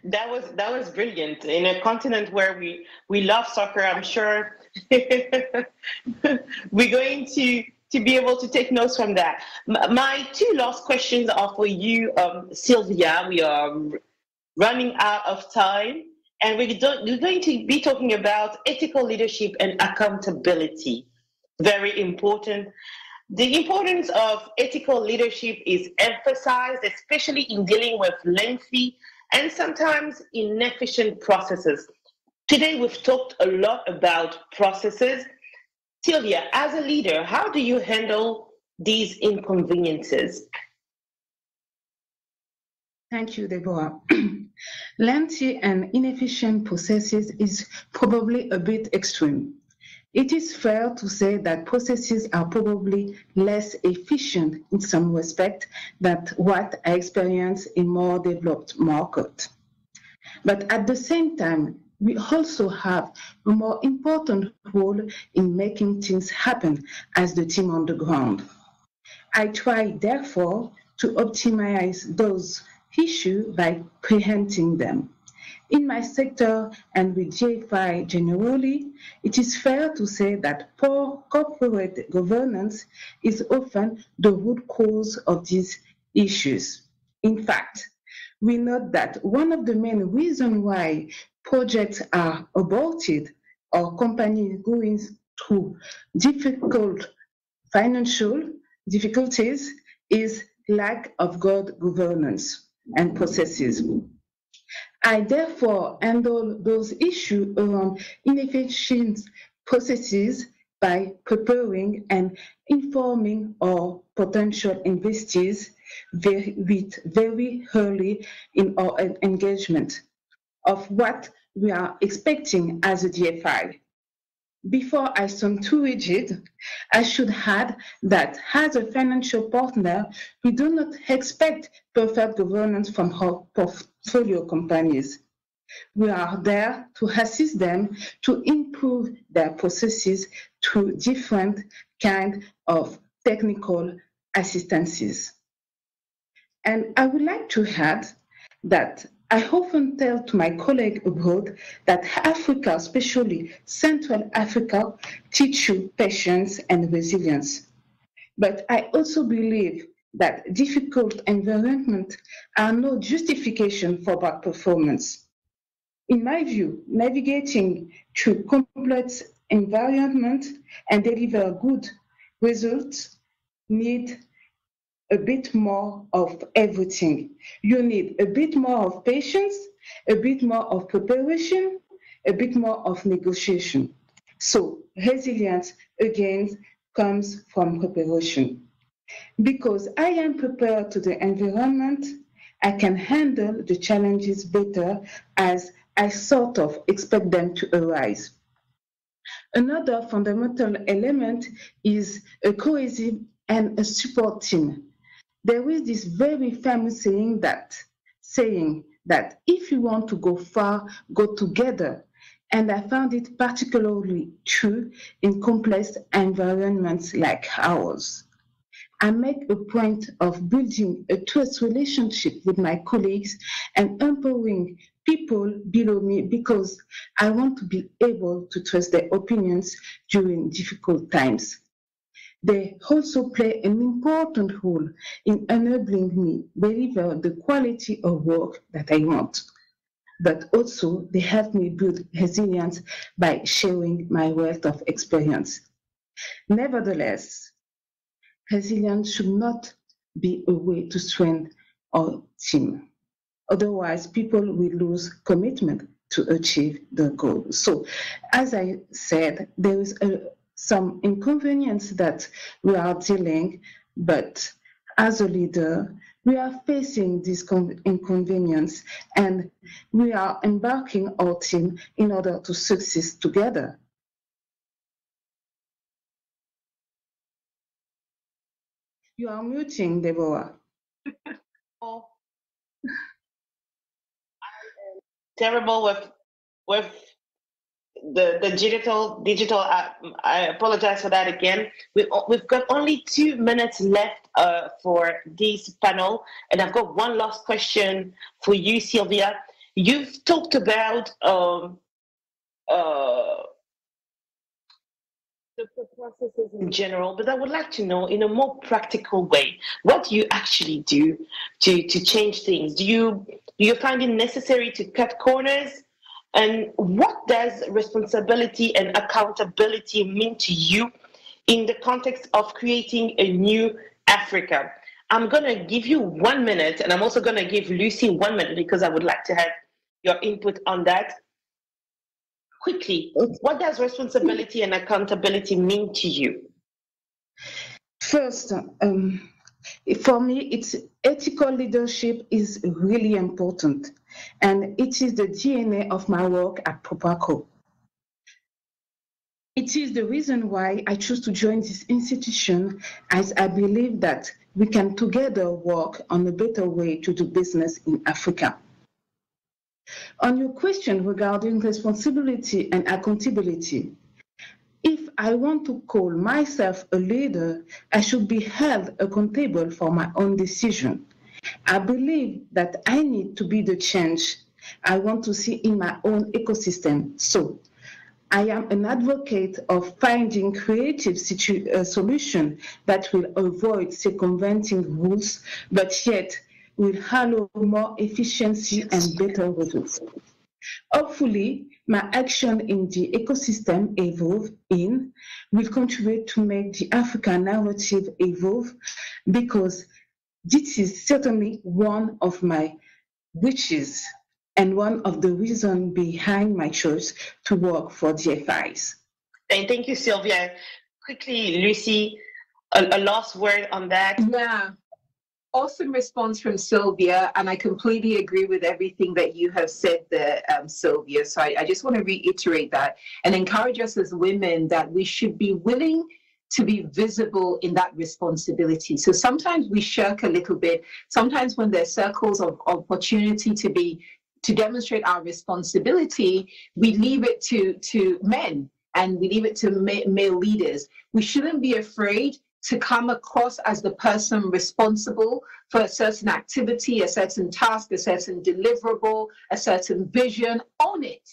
That was brilliant. In a continent where we love soccer, I'm sure we're going to be able to take notes from that. My two last questions are for you, Sylvia. We are running out of time, and we're going to be talking about ethical leadership and accountability. Very important. The importance of ethical leadership is emphasized, especially in dealing with lengthy and sometimes inefficient processes. Today, we've talked a lot about processes. Sylvia, as a leader, how do you handle these inconveniences? Thank you, Deborah. Lengthy and inefficient processes is probably a bit extreme. It is fair to say that processes are probably less efficient in some respect than what I experience in more developed markets. But at the same time, we also have a more important role in making things happen as the team on the ground. I try, therefore, to optimize those issues by preempting them. In my sector and with GFI generally, it is fair to say that poor corporate governance is often the root cause of these issues. In fact, we note that one of the main reasons why projects are aborted or companies going through difficult financial difficulties is lack of good governance and processes. I therefore handle those issues around inefficient processes by preparing and informing our potential investors very early in our engagement of what we are expecting as a DFI. Before I sound too rigid, I should add that as a financial partner, we do not expect perfect governance from our portfolio companies. We are there to assist them to improve their processes through different kinds of technical assistances. And I would like to add that I often tell to my colleagues abroad that Africa, especially Central Africa, teach you patience and resilience. But I also believe that difficult environments are no justification for bad performance. In my view, navigating through complex environments and deliver good Results need a bit more of everything. You need a bit more of patience, a bit more of preparation, a bit more of negotiation. So resilience, again, comes from preparation. Because I am prepared to the environment, I can handle the challenges better as I sort of expect them to arise. Another fundamental element is a cohesive and a support team. There is this very famous saying that if you want to go far, go together. And I found it particularly true in complex environments like ours. I make a point of building a trust relationship with my colleagues and empowering people below me because I want to be able to trust their opinions during difficult times. They also play an important role in enabling me deliver the quality of work that I want. But also, they help me build resilience by sharing my wealth of experience. Nevertheless, resilience should not be a way to strengthen our team. Otherwise, people will lose commitment to achieve the goal. So, as I said, there is some inconvenience that we are dealing, but as a leader, we are facing this inconvenience and we are embarking our team in order to succeed together. You are muting, Deborah. Terrible with the digital. I apologize for that again. We've got only 2 minutes left for this panel, and I've got one last question for you, Sylvia. You've talked about the processes in general, but I would like to know in a more practical way, what do you actually do to change things? Do you find it necessary to cut corners? And what does responsibility and accountability mean to you in the context of creating a new Africa? I'm going to give you 1 minute, and I'm also going to give Lucy 1 minute because I would like to have your input on that. Quickly, what does responsibility and accountability mean to you? First, for me, it's ethical leadership is really important, and it is the DNA of my work at Propaco. It is the reason why I chose to join this institution, as I believe that we can together work on a better way to do business in Africa. On your question regarding responsibility and accountability, if I want to call myself a leader, I should be held accountable for my own decision. I believe that I need to be the change I want to see in my own ecosystem. So I am an advocate of finding creative solutions that will avoid circumventing rules, but yet will allow more efficiency and better results. Hopefully, my action in the ecosystem will contribute to make the African narrative evolve, because this is certainly one of my wishes and one of the reasons behind my choice to work for DFIs. And thank you, Sylvia. Quickly, Lucy, a last word on that. Yeah. Awesome response from Sylvia, and I completely agree with everything that you have said there, Sylvia. So I just want to reiterate that and encourage us as women that we should be willing to be visible in that responsibility. So sometimes we shirk a little bit. Sometimes when there's circles of opportunity to demonstrate our responsibility, we leave it to men and we leave it to male leaders. We shouldn't be afraid to come across as the person responsible for a certain activity, a certain task, a certain deliverable, a certain vision. Own it.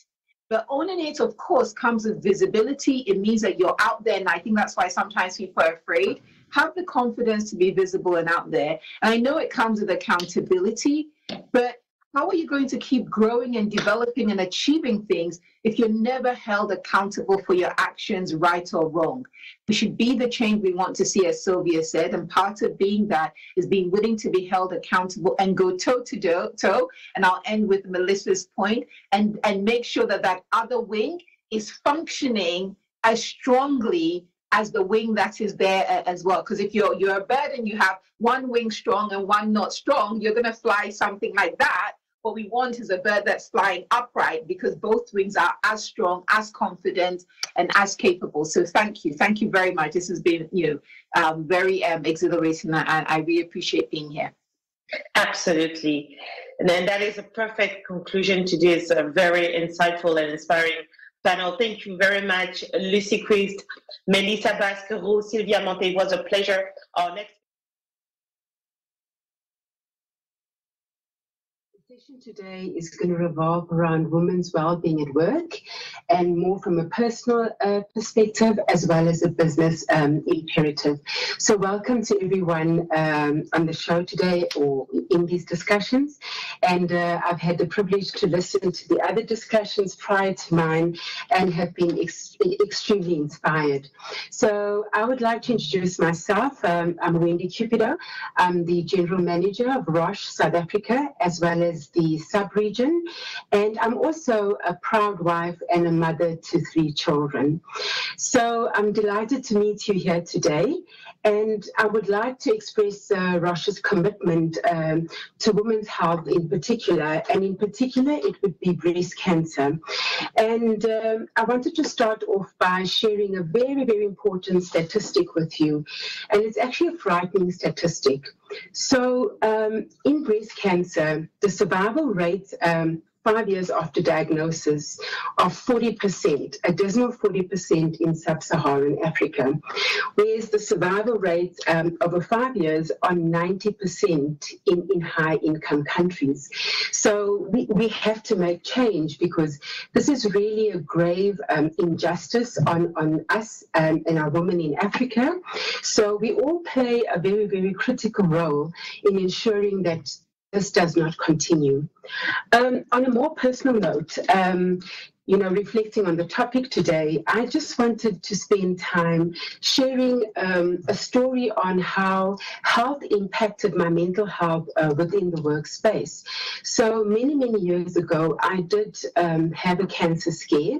But owning it, of course, comes with visibility. It means that you're out there, and I think that's why sometimes people are afraid. Have the confidence to be visible and out there. And I know it comes with accountability, but how are you going to keep growing and developing and achieving things if you're never held accountable for your actions, right or wrong? We should be the change we want to see, as Sylvia said, and part of being that is being willing to be held accountable and go toe to toe. And I'll end with Melissa's point, and make sure that that other wing is functioning as strongly as the wing that is there as well. Because if you're a bird and you have one wing strong and one not strong, you're going to fly something like that. What we want is a bird that's flying upright, because both wings are as strong, as confident, and as capable. So thank you very much. This has been very exhilarating, and I really appreciate being here. Absolutely. And then that is a perfect conclusion to this very insightful and inspiring panel. Thank you very much, Lucy QUIST, Melissa BASQUE-ROUX, Sylvia MONTHE. It was a pleasure. Our next session today is going to revolve around women's well-being at work, and more from a personal perspective as well as a business imperative. So welcome to everyone on the show today or in these discussions. And I've had the privilege to listen to the other discussions prior to mine and have been extremely inspired. So I would like to introduce myself. I'm Wendy CUPIDO. I'm the General Manager of Roche South Africa, as well as the sub-region, and I'm also a proud wife and a mother to 3 children. So I'm delighted to meet you here today, and I would like to express Roche's commitment to women's health in particular, and in particular it would be breast cancer. And I wanted to start off by sharing a very, very important statistic with you, and it's actually a frightening statistic. So in breast cancer, the survival rate 5 years after diagnosis of 40%, a dismal 40% in sub-Saharan Africa, whereas the survival rate over 5 years are 90% in high-income countries. So we have to make change, because this is really a grave injustice on us and our women in Africa. So we all play a very, very critical role in ensuring that this does not continue. On a more personal note, reflecting on the topic today, I just wanted to spend time sharing a story on how health impacted my mental health within the workspace. So many, many years ago, I did have a cancer scare,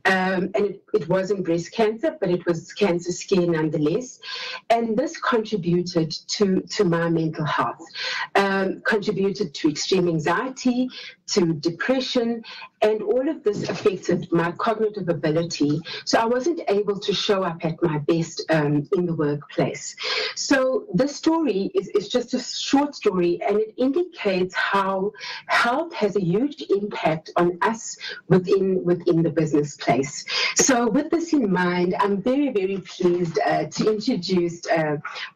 and it wasn't breast cancer, but it was cancer scare nonetheless. And this contributed to my mental health, contributed to extreme anxiety, to depression, and all of this affected my cognitive ability. So I wasn't able to show up at my best in the workplace. So this story is just a short story, and it indicates how health has a huge impact on us within the business place. So with this in mind, I'm very, very pleased to introduce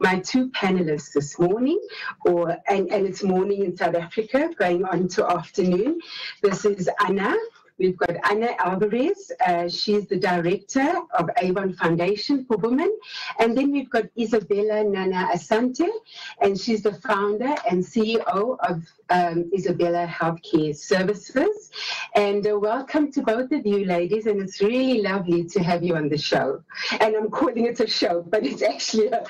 my 2 panelists this morning, and it's morning in South Africa, going on to afternoon. This is Anna. We've got Anna ALVAREZ. She's the director of Avon Foundation for Women. And then we've got Isabella Naana ASANTE, and she's the founder and CEO of Isabella Healthcare Services. And welcome to both of you, ladies. And it's really lovely to have you on the show. And I'm calling it a show, but it's actually a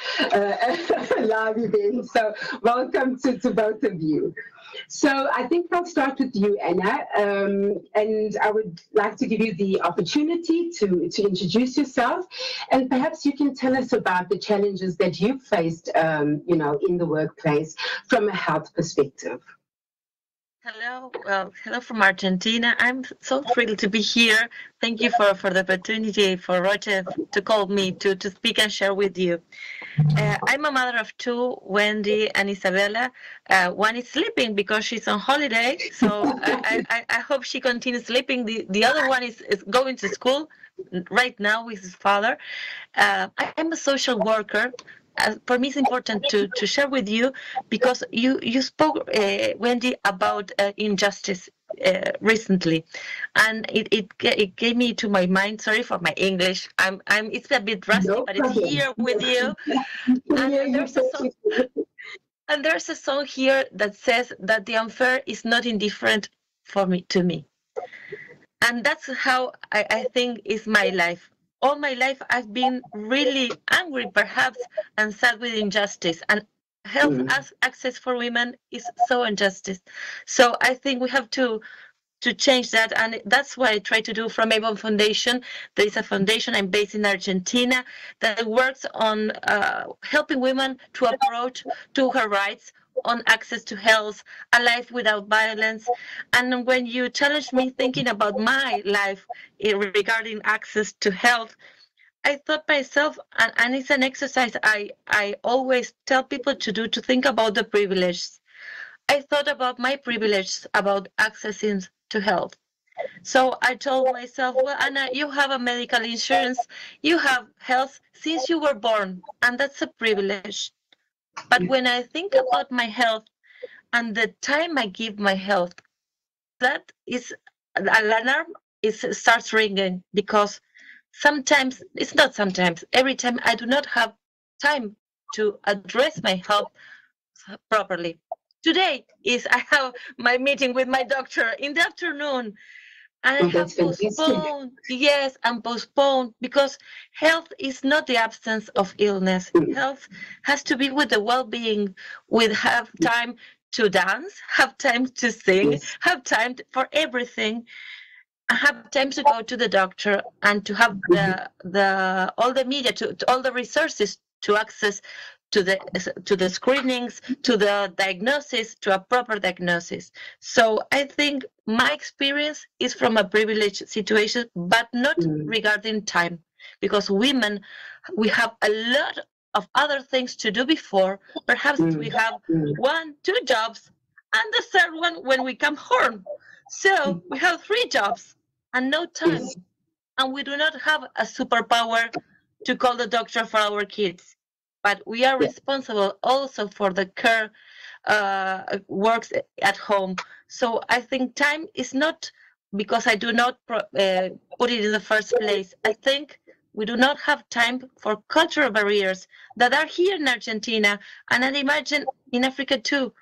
live event. So welcome to both of you. So I think I'll start with you, Anna, and I would like to give you the opportunity to introduce yourself, and perhaps you can tell us about the challenges that you've faced, in the workplace from a health perspective. Hello, hello from Argentina. I'm so thrilled to be here. Thank you for the opportunity for Roche to call me to speak and share with you. I'm a mother of 2, Wendy and Isabella. One is sleeping because she's on holiday, so I hope she continues sleeping. The other one is going to school right now with his father. I'm a social worker. For me, it's important to share with you, because you spoke, Wendy, about injustice recently, and it came me to my mind. Sorry for my English. It's a bit rusty, but it's here with you. And And there's a song here that says that the unfair is not indifferent to me. And that's how I think is my life. All my life, I've been really angry, perhaps, and sad with injustice. And health access for women is so injustice. So I think we have to change that, and that's what I try to do from Avon Foundation. There is a foundation, I'm based in Argentina, that works on helping women to approach to her rights on access to health, a life without violence. And when you challenge me thinking about my life regarding access to health, I thought myself, and it's an exercise I always tell people to do, to think about the privileges. I thought about my privilege about accessing to health. So I told myself, well, Anna, you have a medical insurance, you have health since you were born, and that's a privilege. But when I think about my health and the time I give my health, that is, an alarm starts ringing, because sometimes, it's not sometimes, every time I do not have time to address my health properly. Today I have my meeting with my doctor in the afternoon, and I have postponed. Yes, and postponed, because health is not the absence of illness. Health has to be with the well-being, with have time to dance, have time to sing, have time for everything. I have time to go to the doctor and to have the all the media, to all the resources to access to the screenings, to the diagnosis, to a proper diagnosis. So I think my experience is from a privileged situation, but not regarding time, because women, we have a lot of other things to do before. Perhaps we have 1, 2 jobs, and the third one when we come home. So we have 3 jobs and no time. And we do not have a superpower to call the doctor for our kids. But we are responsible also for the care works at home. So I think time is not, because I do not put it in the first place. I think we do not have time for cultural barriers that are here in Argentina, and I imagine in Africa too.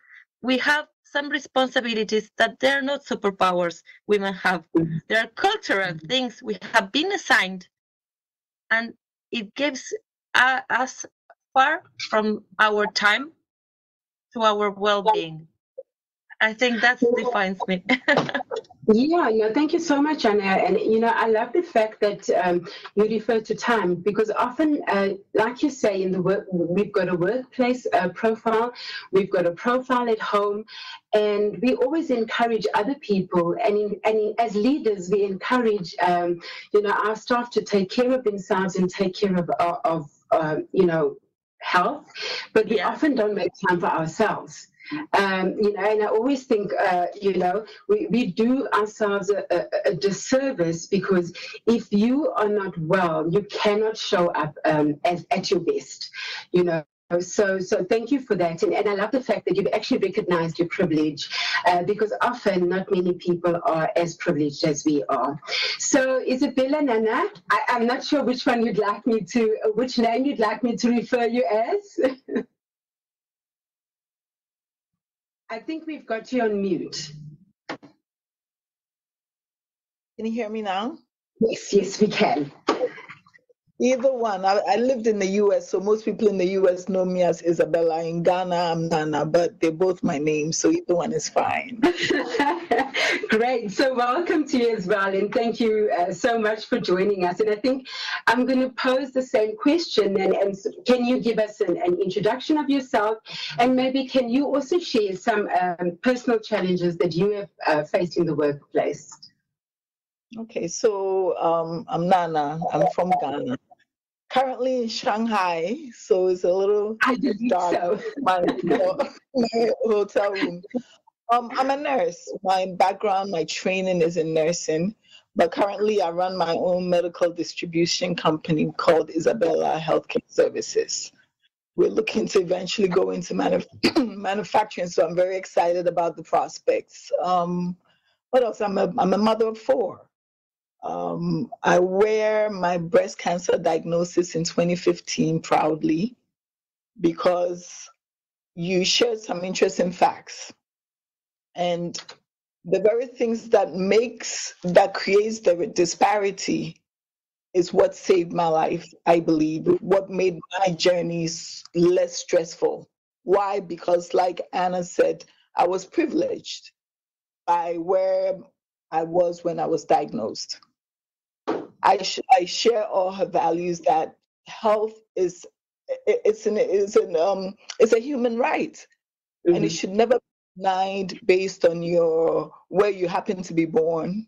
We have some responsibilities that they're not superpowers women have. There are cultural things we have been assigned, and it gives us far from our time to our well-being. I think that defines me. Yeah, no, thank you so much, Anna. And, I love the fact that you refer to time, because often, like you say, in the work, we've got a workplace profile, we've got a profile at home, and we always encourage other people. And as leaders, we encourage, our staff to take care of themselves and take care of health, but we often don't make time for ourselves. And I always think, we do ourselves a disservice, because if you are not well, you cannot show up at your best, So thank you for that. And I love the fact that you've actually recognized your privilege, because often not many people are as privileged as we are. So Isabella, Naana, I'm not sure which name you'd like me to refer you as. I think we've got you on mute. Can you hear me now? Yes, we can. Either one. I lived in the U.S., so most people in the U.S. know me as Isabella. In Ghana, I'm Naana, but they're both my names, so either one is fine. Great. So welcome to you as well, and thank you so much for joining us. And I think I'm going to pose the same question, and can you give us an introduction of yourself, and maybe can you also share some personal challenges that you have faced in the workplace? Okay, so I'm Naana. I'm from Ghana. Currently in Shanghai, so it's a little dark. So. My hotel room. I'm a nurse. My background, my training is in nursing, but currently I run my own medical distribution company called Isabella Healthcare Services. We're looking to eventually go into manufacturing, so I'm very excited about the prospects. What else? I'm a mother of 4. I wear my breast cancer diagnosis in 2015 proudly, because you shared some interesting facts. And the very things that creates the disparity is what saved my life, I believe, what made my journeys less stressful. Why? Because like Anna said, I was privileged by where I was when I was diagnosed. I share all her values that health is a human right, and it should never be denied based on where you happen to be born,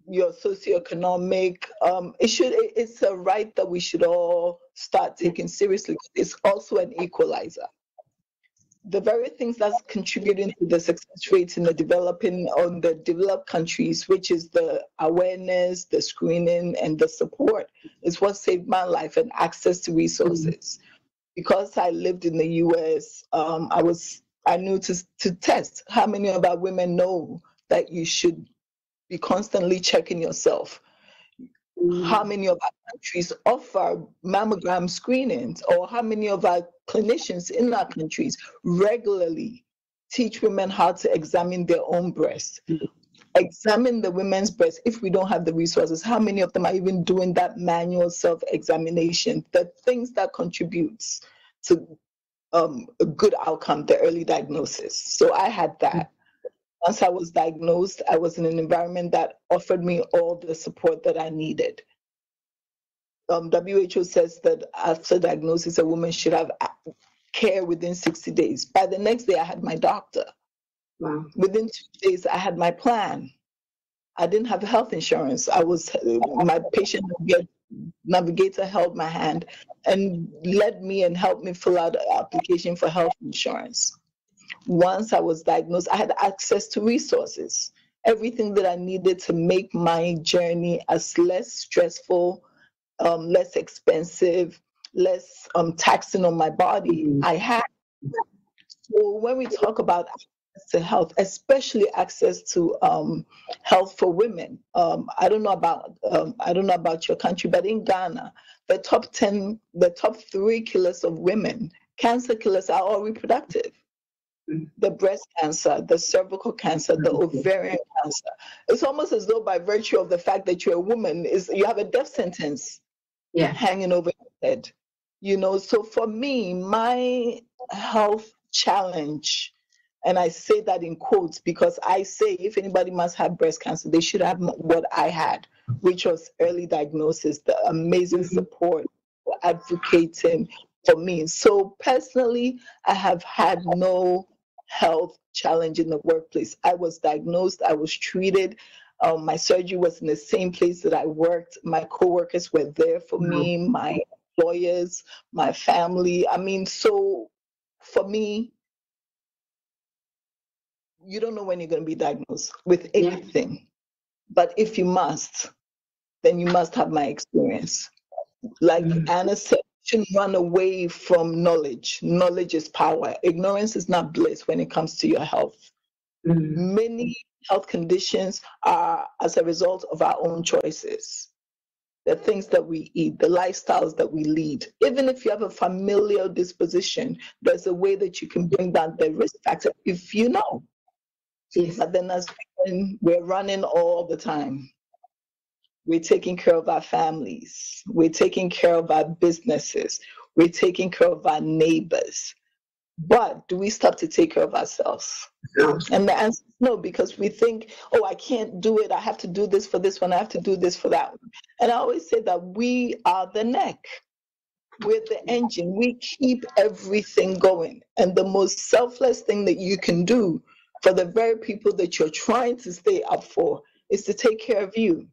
your socioeconomic. It's a right that we should all start taking seriously. It's also an equalizer. The very things that's contributing to the success rates in the developed countries, which is the awareness, the screening, and the support, is what saved my life, and access to resources. Because I lived in the US, I knew to test. How many of our women know that you should be constantly checking yourself? How many of our countries offer mammogram screenings, or how many of our clinicians in our countries regularly teach women how to examine their own breasts, examine the women's breasts if we don't have the resources? How many of them are even doing that manual self-examination, the things that contributes to a good outcome, the early diagnosis? So I had that. Once I was diagnosed, I was in an environment that offered me all the support that I needed. WHO says that after diagnosis, a woman should have care within 60 days. By the next day, I had my doctor. Wow. Within 2 days, I had my plan. I didn't have health insurance. My patient navigator held my hand and led me and helped me fill out an application for health insurance. Once I was diagnosed, I had access to resources, everything that I needed to make my journey as less stressful, less expensive, less taxing on my body. I had. So when we talk about access to health, especially access to health for women, I don't know about your country, but in Ghana, the top 3 killers of women, cancer killers, are all reproductive. The breast cancer, the cervical cancer, the ovarian cancer. It's almost as though by virtue of the fact that you're a woman, you have a death sentence hanging over your head. So for me, my health challenge, and I say that in quotes because I say if anybody must have breast cancer, they should have what I had, which was early diagnosis, the amazing support for advocating for me. So personally, I have had no health challenge in the workplace. I was diagnosed, I was treated. My surgery was in the same place that I worked. My coworkers were there for me, my employers, my family. So for me, you don't know when you're going to be diagnosed with anything. But if you must, then you must have my experience. Like Anna said, shouldn't run away from knowledge. Knowledge is power. Ignorance is not bliss when it comes to your health. Many health conditions are as a result of our own choices. The things that we eat, the lifestyles that we lead. Even if you have a familial disposition, there's a way that you can bring down the risk factor if you know. Yes. But then as women, we're running all the time. We're taking care of our families. We're taking care of our businesses. We're taking care of our neighbors. But do we stop to take care of ourselves? No. And the answer is no, because we think, oh, I can't do it. I have to do this for this one. I have to do this for that one. And I always say that we are the neck. We're the engine. We keep everything going. And the most selfless thing that you can do for the very people that you're trying to stay up for is to take care of you.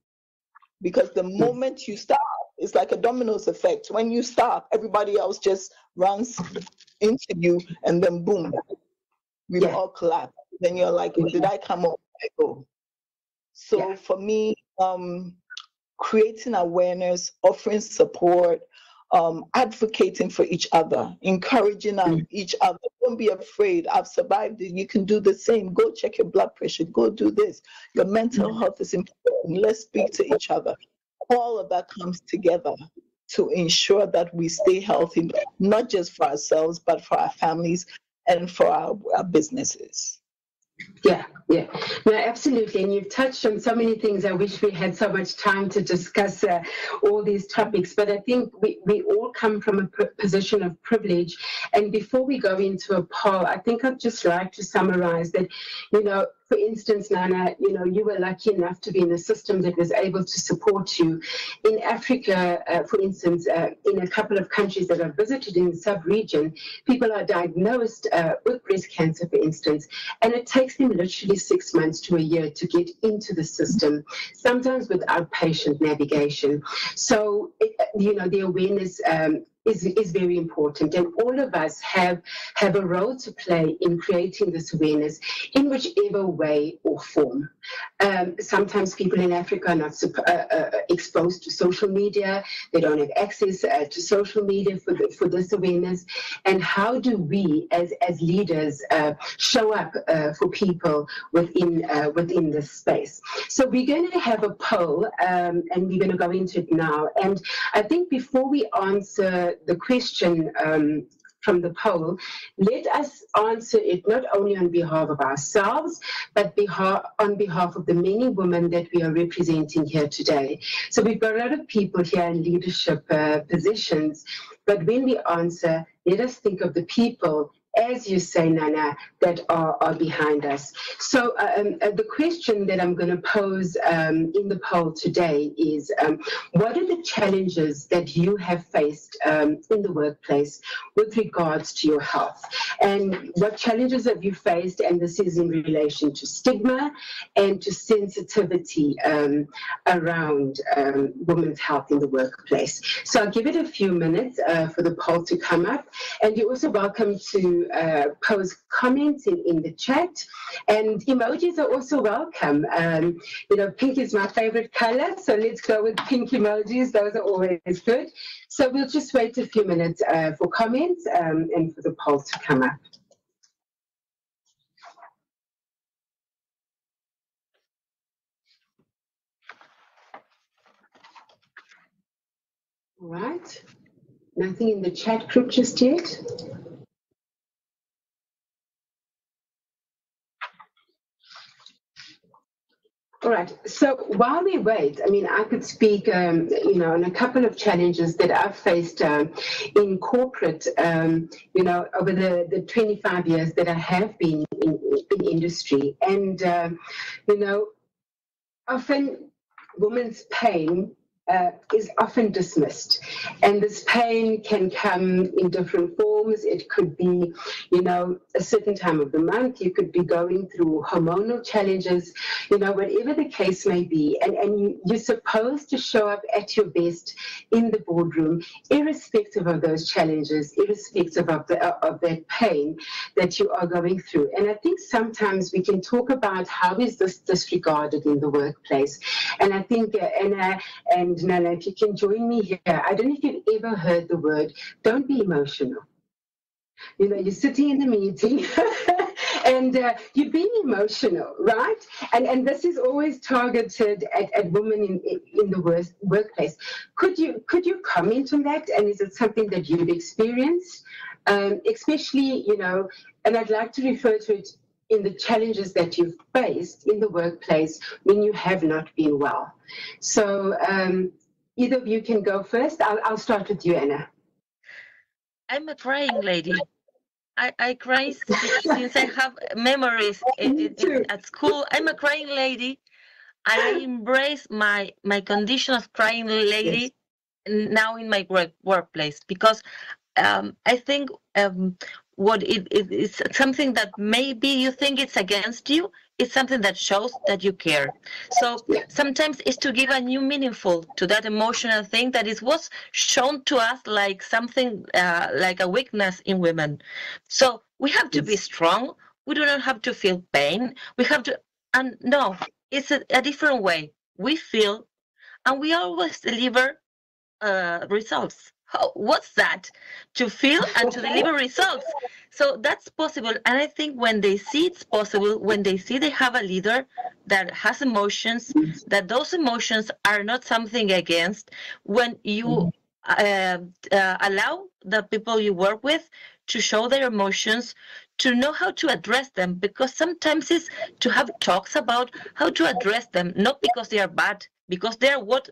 Because the moment you stop, it's like a dominoes effect. When you stop, everybody else just runs into you, and then boom, we all collapse. Then you're like, did I come or did I go? So for me, creating awareness, offering support, advocating for each other, encouraging each other. Don't be afraid. I've survived it. You can do the same. Go check your blood pressure. Go do this. Your mental health is important. Let's speak to each other. All of that comes together to ensure that we stay healthy, not just for ourselves, but for our families and for our businesses. Yeah, no, absolutely. And you've touched on so many things. I wish we had so much time to discuss all these topics, but I think we all come from a position of privilege. And before we go into a poll, I think I'd just like to summarize that, for instance, Naana, you were lucky enough to be in a system that was able to support you. In Africa, for instance, in a couple of countries that I've visited in the sub-region, people are diagnosed with breast cancer, for instance, and it takes them literally 6 months to a year to get into the system, sometimes without patient navigation. So, the awareness is very important, and all of us have a role to play in creating this awareness in whichever way or form. Sometimes people in Africa are not exposed to social media. They don't have access to social media for this awareness. And how do we as leaders show up for people within this space? So we're going to have a poll, and we're going to go into it now. And I think before we answer the question from the poll, let us answer it not only on behalf of ourselves, but on behalf of the many women that we are representing here today. So we've got a lot of people here in leadership positions, but when we answer, let us think of the people, as you say, Naana, that are behind us. So the question that I'm going to pose in the poll today is, what are the challenges that you have faced in the workplace with regards to your health? And what challenges have you faced? And this is in relation to stigma and to sensitivity around women's health in the workplace. So I'll give it a few minutes for the poll to come up. And you're also welcome to pose comments in the chat, and emojis are also welcome. Pink is my favorite color, so let's go with pink emojis. Those are always good. So we'll just wait a few minutes for comments and for the poll to come up. All right, nothing in the chat group just yet. All right, so while we wait, I could speak, on a couple of challenges that I've faced in corporate, over the 25 years that I have been in industry. And, often women's pain is often dismissed, and this pain can come in different forms. It could be, a certain time of the month. You could be going through hormonal challenges, whatever the case may be, and you're supposed to show up at your best in the boardroom, irrespective of those challenges, irrespective of that pain that you are going through. And I think sometimes we can talk about how is this disregarded in the workplace, and I think and Naana, if you can join me here, I don't know if you've ever heard the word, don't be emotional. You're sitting in a meeting and you're being emotional, right? And this is always targeted at women in the workplace. Could you comment on that? And is it something that you've experienced? Especially, and I'd like to refer to it in the challenges that you've faced in the workplace when you have not been well. So either of you can go first. I'll start with you, Anna. I'm a crying lady. I cry since I have memories at school. I'm a crying lady. I embrace my condition of crying lady now in my workplace, because I think what it is something that maybe you think it's against you, it's something that shows that you care. So sometimes it's to give a new meaningful to that emotional thing that was shown to us like something like a weakness in women. So we have to be strong. We do not have to feel pain. We have to, and no, it's a different way. We feel, and we always deliver results. What's that? To feel and to deliver results. So that's possible. And I think when they see it's possible, when they see they have a leader that has emotions, that those emotions are not something against, when you allow the people you work with to show their emotions, to know how to address them, because sometimes it's to have talks about how to address them, not because they are bad, because they are what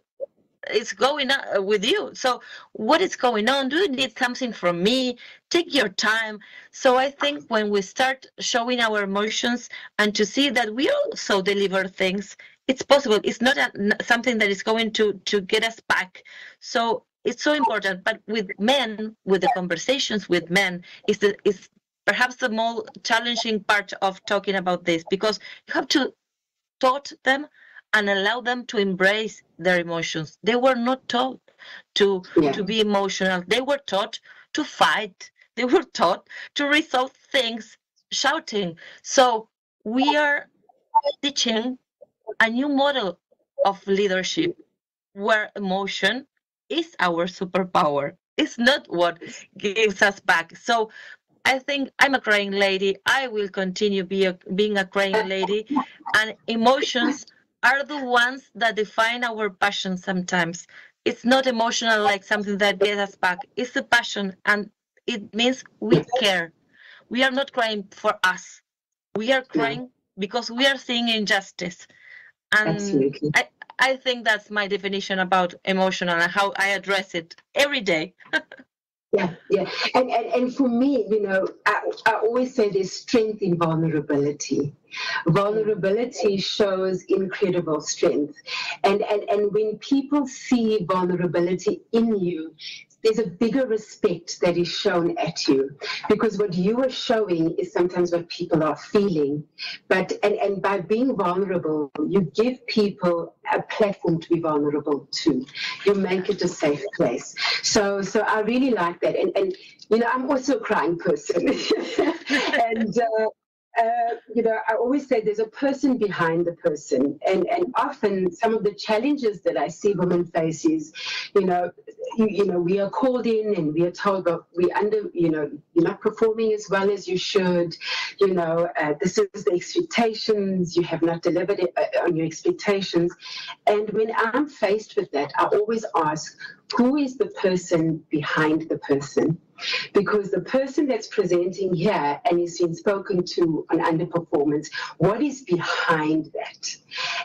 is going on with you. So what is going on? Do you need something from me? Take your time. So I think when we start showing our emotions and to see that we also deliver things, it's possible. It's not something that is going to get us back. So it's so important. But with men, with the conversations with men, is perhaps the more challenging part of talking about this, because you have to taught them and allow them to embrace their emotions. They were not taught to be emotional. They were taught to fight. They were taught to resolve things shouting. So we are teaching a new model of leadership where emotion is our superpower. It's not what gives us back. So I think I'm a crying lady. I will continue being a crying lady. And emotions are the ones that define our passion sometimes. It's not emotional like something that gets us back. It's the passion, and it means we care. We are not crying for us. We are crying because we are seeing injustice. And Absolutely. I think that's my definition about emotional and how I address it every day. Yeah. And for me, I always say there's strength in vulnerability. Vulnerability shows incredible strength. And when people see vulnerability in you, there's a bigger respect that is shown at you, because what you are showing is sometimes what people are feeling. But and by being vulnerable, you give people a platform to be vulnerable to. You make it a safe place. So I really like that. And I'm also a crying person. And I always say there's a person behind the person, and often some of the challenges that I see women face is, we are called in and we are told that you're not performing as well as you should. This is the expectations. You have not delivered on your expectations. And when I'm faced with that, I always ask, who is the person behind the person? Because the person that's presenting here and is being spoken to on underperformance, what is behind that?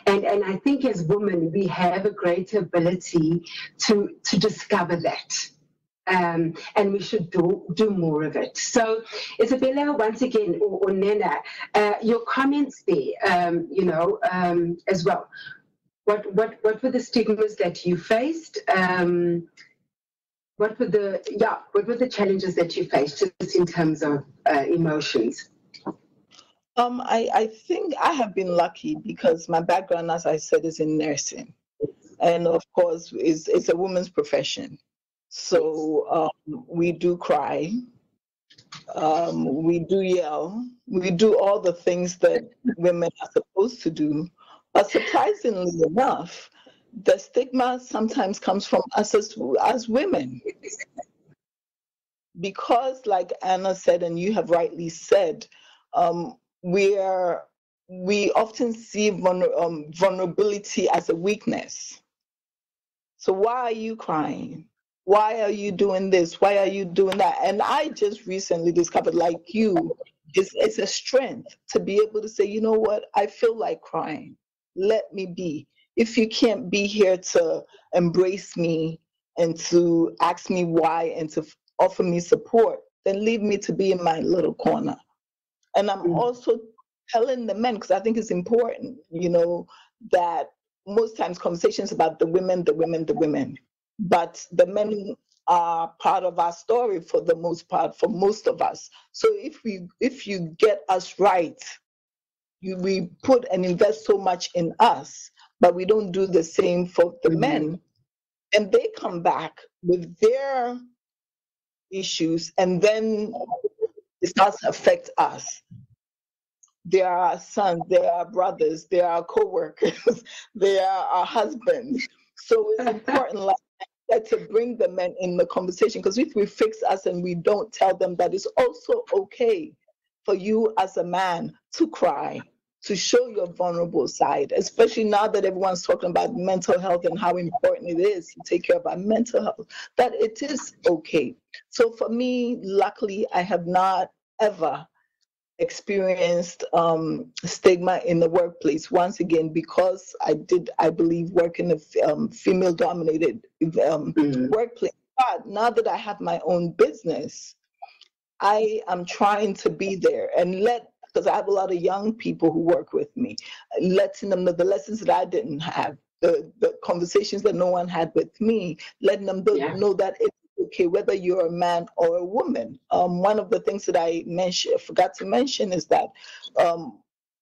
And I think as women, we have a greater ability to discover that. And we should do more of it. So, Isabella, once again, or Nana, your comments there, as well. What were the stigmas that you faced? What were the challenges that you faced just in terms of emotions? I think I have been lucky because my background, as I said, is in nursing. And of course, it's a woman's profession. So we do cry, we do yell, we do all the things that women are supposed to do. But surprisingly enough, the stigma sometimes comes from us as women. Because, like Anna said, and you have rightly said, we often see vulnerability as a weakness. So why are you crying? Why are you doing this? Why are you doing that? And I just recently discovered, like you, it's a strength to be able to say, you know what, I feel like crying. Let me be. If you can't be here to embrace me and to ask me why and to offer me support, then leave me to be in my little corner. And I'm also telling the men, because I think it's important, that most times conversations about the women, but the men are part of our story for the most part, for most of us. So if you get us right, we put and invest so much in us, but we don't do the same for the men, and they come back with their issues, and then it starts to affect us. They are our sons, they are our brothers, they are our co-workers, they are our husbands. So it's important, like that, to bring the men in the conversation, because if we fix us and we don't tell them that it's also okay for you as a man to cry, to show your vulnerable side, especially now that everyone's talking about mental health and how important it is to take care of our mental health, that it is okay. So for me, luckily, I have not ever experienced stigma in the workplace. Once again, because I believe, work in a female-dominated workplace. But now that I have my own business, I am trying to be there and because I have a lot of young people who work with me, letting them know the lessons that I didn't have, the conversations that no one had with me, letting them know that it's okay whether you're a man or a woman. One of the things that I forgot to mention is that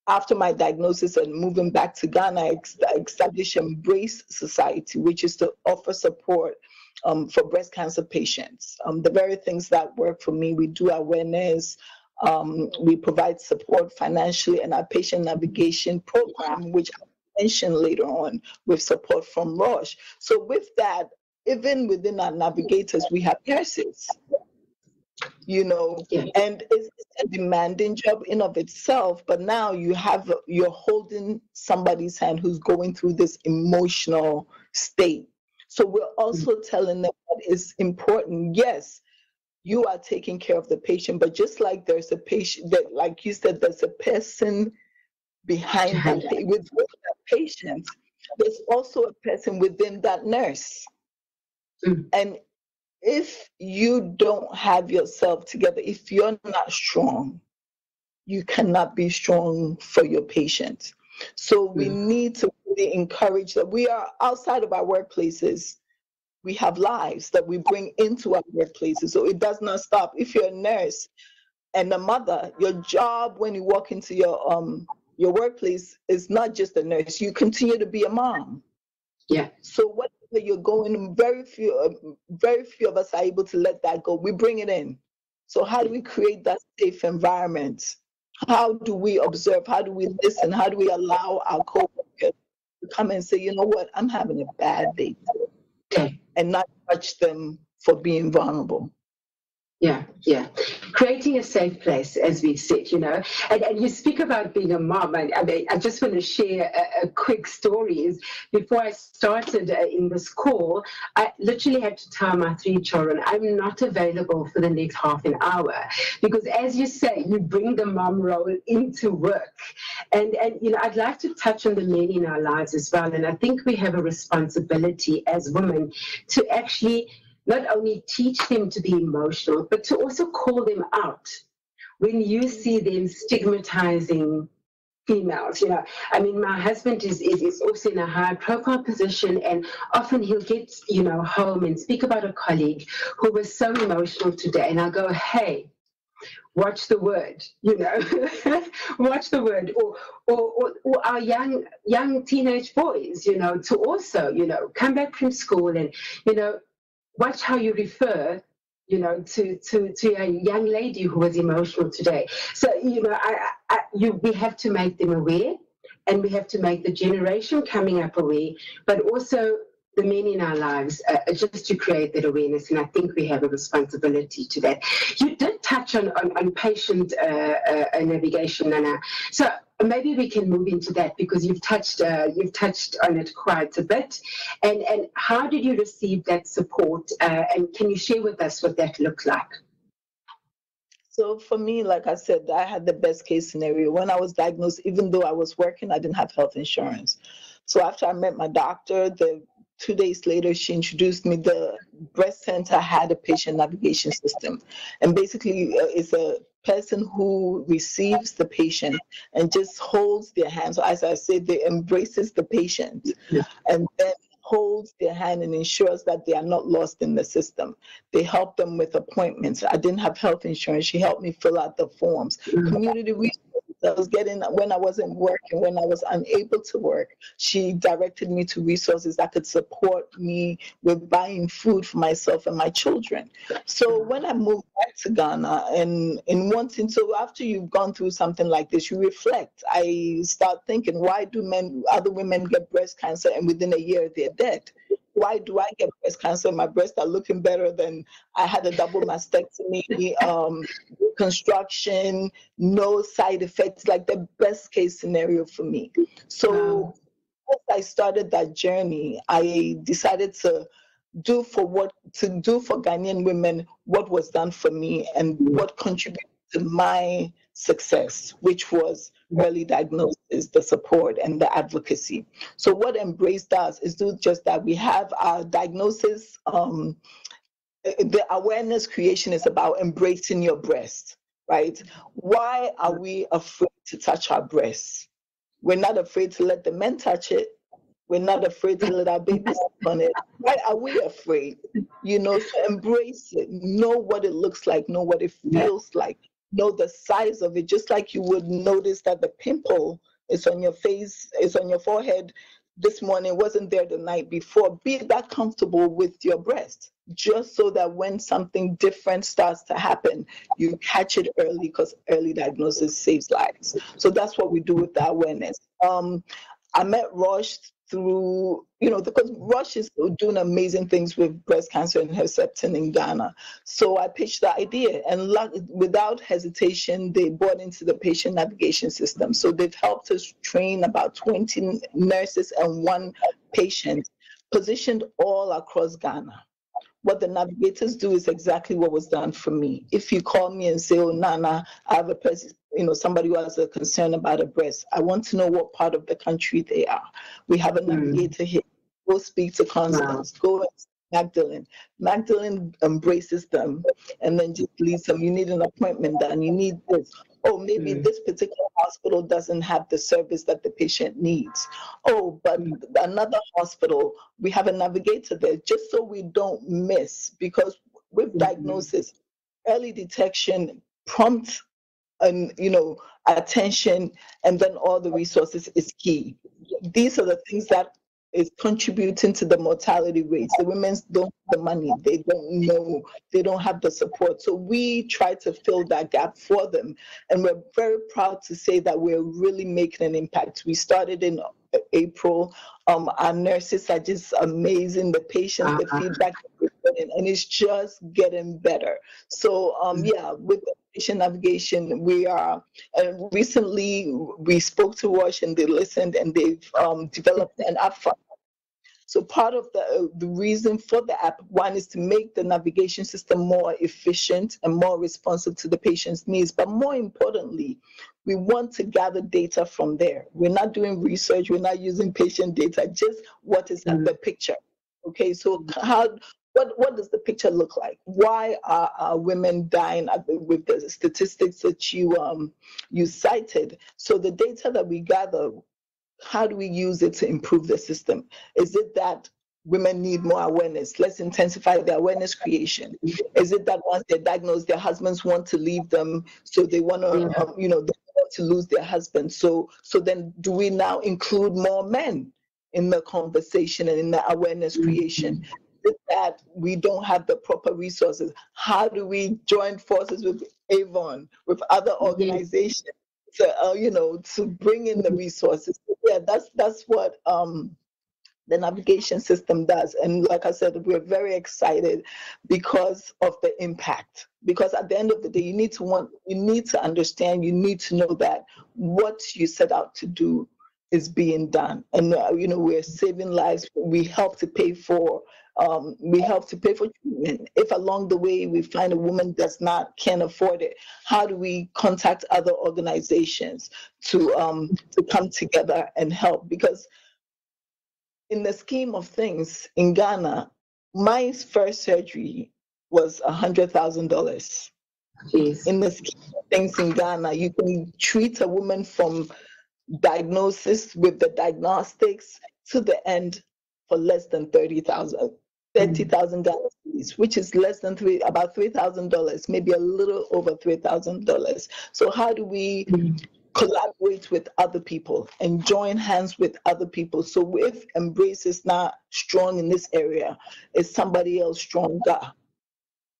after my diagnosis and moving back to Ghana, I established Embrace Society, which is to offer support for breast cancer patients. The very things that work for me, we do awareness, we provide support financially, and our patient navigation program, which I'll mention later on, with support from Roche. So with that, even within our navigators, we have nurses, and it's a demanding job in of itself, but now you're holding somebody's hand who's going through this emotional state. So we're also telling them what is important. Yes, you are taking care of the patient, but just like there's a patient, that, like you said, there's a person behind with that patient, there's also a person within that nurse. And if you don't have yourself together, if you're not strong, you cannot be strong for your patient. So we need to really encourage that we are outside of our workplaces. We have lives that we bring into our workplaces. So it does not stop. If you're a nurse and a mother, your job when you walk into your workplace is not just a nurse. You continue to be a mom. Yeah. So whatever you're going, very few of us are able to let that go. We bring it in. So how do we create that safe environment? How do we observe? How do we listen? How do we allow our coworkers to come and say, you know what, I'm having a bad day today, and not judge them for being vulnerable? Yeah. Creating a safe place, as we've said, and you speak about being a mom. I just want to share a quick story. Before I started in this call, I literally had to tell my 3 children, I'm not available for the next half an hour, because as you say, you bring the mom role into work. And I'd like to touch on the men in our lives as well. And I think we have a responsibility as women to actually not only teach them to be emotional, but to also call them out when you see them stigmatizing females. My husband is also in a high profile position, and often he'll get, home and speak about a colleague who was so emotional today. And I'll go, hey, watch the word, watch the word, or our young teenage boys, to also, come back from school and, watch how you refer, to a young lady who was emotional today. So, we have to make them aware, and we have to make the generation coming up aware, but also the men in our lives, just to create that awareness. And I think we have a responsibility to that. You did touch on patient navigation, Nana. So maybe we can move into that, because you've touched on it quite a bit. And how did you receive that support? And can you share with us what that looked like? So for me, like I said, I had the best case scenario. When I was diagnosed, even though I was working, I didn't have health insurance. So after I met my doctor, 2 days later, she introduced me. The breast center had a patient navigation system. And basically, it's a person who receives the patient and just holds their hand. So as I said, they embraces the patient and then holds their hand and ensures that they are not lost in the system. They help them with appointments. I didn't have health insurance. She helped me fill out the forms. Community resources I was getting when I wasn't working, when I was unable to work. She directed me to resources that could support me with buying food for myself and my children. So when I moved back to Ghana and in wanting, so after you've gone through something like this, you reflect. I start thinking, why do other women get breast cancer and within a year they're dead? Why do I get breast cancer? My breasts are looking better than I had a double mastectomy. reconstruction, no side effects, like the best case scenario for me. So as I started that journey, I decided to do for Ghanaian women what was done for me and what contributed to my success, which was early diagnosis, the support, and the advocacy. So what Embrace does is do just that. We have our diagnosis. The awareness creation is about embracing your breast, right? Why are we afraid to touch our breasts? We're not afraid to let the men touch it. We're not afraid to let our babies sit on it. Why are we afraid? You know, so embrace it. Know what it looks like. Know what it feels like. Know the size of it. Just like you would notice that the pimple is on your face, is on your forehead this morning, wasn't there the night before. Be that comfortable with your breast, just so that when something different starts to happen, you catch it early, because early diagnosis saves lives. So that's what we do with the awareness. I met Roche through, because Roche is doing amazing things with breast cancer and Herceptin in Ghana. So I pitched the idea, and without hesitation, they bought into the patient navigation system. So they've helped us train about 20 nurses and 1 patient, positioned all across Ghana. What the navigators do is exactly what was done for me. If you call me and say, "Oh, Nana, I have a person, somebody who has a concern about a breast. I want to know what part of the country they are." We have a navigator here. Go speak to consulants. Go and see Magdalene. Magdalene embraces them and then just leads them. You need an appointment done. You need this. Oh, maybe this particular hospital doesn't have the service that the patient needs. Oh, but another hospital, we have a navigator there, just so we don't miss. Because with diagnosis, early detection, prompt, and attention, and then all the resources is key. These are the things that is contributing to the mortality rates. The women don't have the money, they don't know, they don't have the support. So we try to fill that gap for them. And we're very proud to say that we're really making an impact. We started in April. Our nurses are just amazing. The patients, the feedback, and it's just getting better. So with the patient navigation, we are, recently we spoke to Roche and they listened, and they've developed an app for. So part of the reason for the app, one, is to make the navigation system more efficient and more responsive to the patient's needs. But more importantly, we want to gather data from there. We're not doing research. We're not using patient data, just what is at the picture. Okay, so what does the picture look like? Why are women dying with the statistics that you cited? So the data that we gather, how do we use it to improve the system? Is it that women need more awareness? Let's intensify the awareness creation. Is it that once they're diagnosed, their husbands want to leave them, so they want to, they want to lose their husband? So then, do we now include more men in the conversation and in the awareness creation? Is it that we don't have the proper resources? How do we join forces with Avon, with other organizations? To bring in the resources? Yeah, that's what the navigation system does. And like I said, we're very excited because of the impact. Because at the end of the day, you need to understand, you need to know that what you set out to do is being done. And we're saving lives. We help to pay for treatment. If along the way we find a woman can't afford it, how do we contact other organizations to come together and help? Because in the scheme of things in Ghana, my first surgery was $100,000. In the scheme of things in Ghana, you can treat a woman from diagnosis with the diagnostics to the end for less than $30,000 Ghana, which is less than about $3,000, maybe a little over $3,000. So how do we collaborate with other people and join hands with other people? So if Embrace is not strong in this area, is somebody else stronger?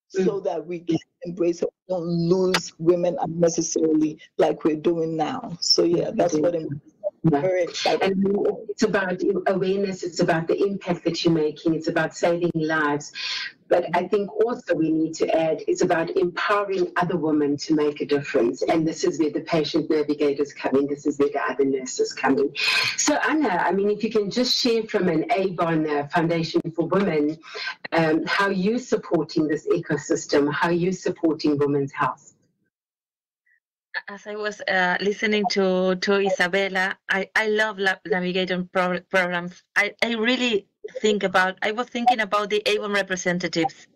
So that we can embrace it, we don't lose women unnecessarily like we're doing now. So yeah, that's what Embrace Very exciting. And it's about awareness, it's about the impact that you're making, it's about saving lives. But I think also we need to add, it's about empowering other women to make a difference. And this is where the patient navigators come in, this is where the other nurses come in. So Anna, I mean, if you can just share from an Avon Foundation for Women, how you're supporting this ecosystem, how you're supporting women's health. As I was listening to Isabella, I love navigating programs. I really I was thinking about the Avon representatives.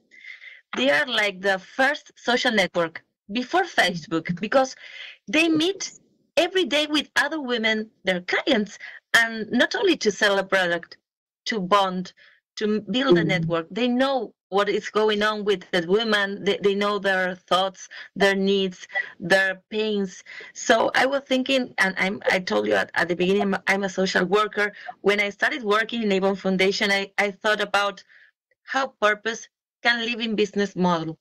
They are like the first social network before Facebook, because they meet every day with other women, their clients, and not only to sell a product, to bond, to build a network. They know what is going on with the women. They know their thoughts, their needs, their pains. So I was thinking, and I told you at the beginning, I'm a social worker. When I started working in Avon Foundation, I thought about how purpose can live in business model,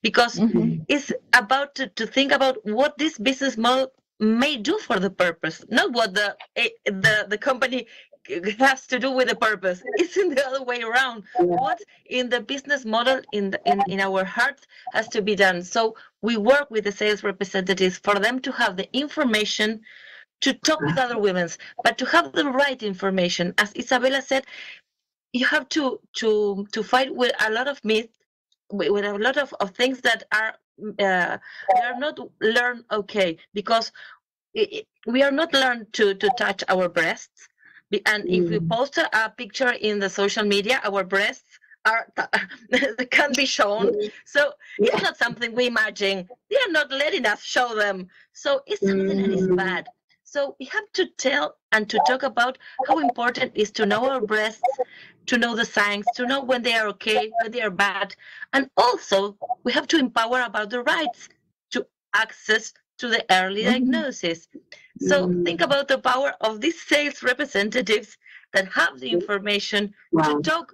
because it's about to think about what this business model may do for the purpose, not what the company has to do with the purpose. It's in the other way around. What in the business model in our hearts has to be done. So we work with the sales representatives for them to have the information to talk with other women, but to have the right information. As Isabella said, you have to fight with a lot of myths, with a lot of things that are they are not learned because we are not learned to touch our breasts. And if we post a picture in the social media, our breasts can be shown. So it's not something we imagine. They are not letting us show them. So it's something that is bad. So we have to tell and to talk about how important it is to know our breasts, to know the signs, to know when they are okay, when they are bad. And also we have to empower about the rights to access to the early diagnosis. So think about the power of these sales representatives that have the information to talk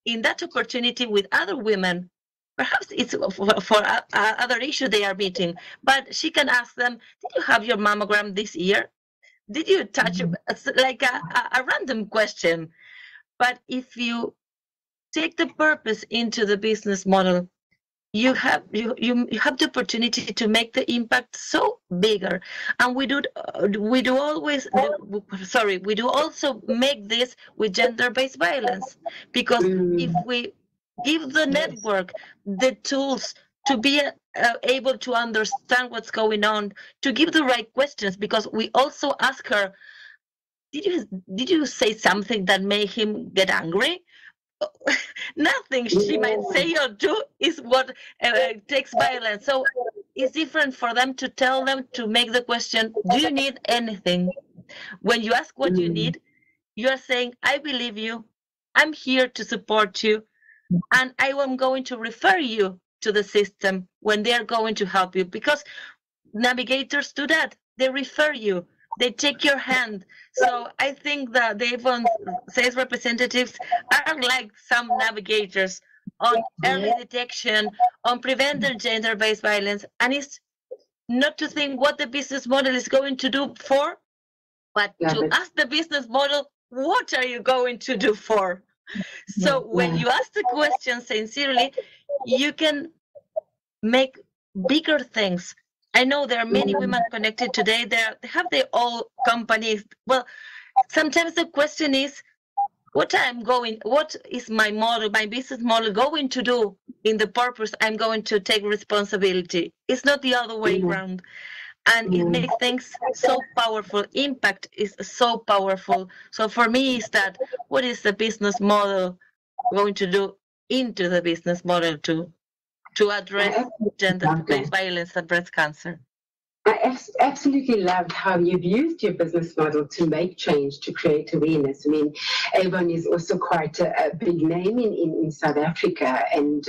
in that opportunity with other women. Perhaps it's for other issue they are meeting, but she can ask them, did you have your mammogram this year? Did you touch like a random question? But if you take the purpose into the business model, you have the opportunity to make the impact so bigger. And we do also make this with gender-based violence, because if we give the network the tools to be able to understand what's going on, to give the right questions, because we also ask her, did you say something that made him get angry? Nothing she might say or do is what takes violence. So it's different for them to tell them to make the question, do you need anything? When you ask what you need, you are saying, I believe you, I'm here to support you, and I am going to refer you to the system when they are going to help you, because navigators do that. They refer you. They take your hand. So I think that the Avon sales representatives are like some navigators on early detection, on preventing gender-based violence. And it's not to think what the business model is going to do for, but to ask the business model, what are you going to do for? So when you ask the question sincerely, you can make bigger things. I know there are many women connected today. They have their own companies. Well, sometimes the question is, what is my model, my business model going to do in the purpose I'm going to take responsibility? It's not the other way around. And it makes things so powerful. Impact is so powerful. So for me, is that what is the business model going to do into the business model to address gender-based violence and breast cancer? I absolutely loved how you've used your business model to make change, to create awareness. I mean, Avon is also quite a big name in South Africa, and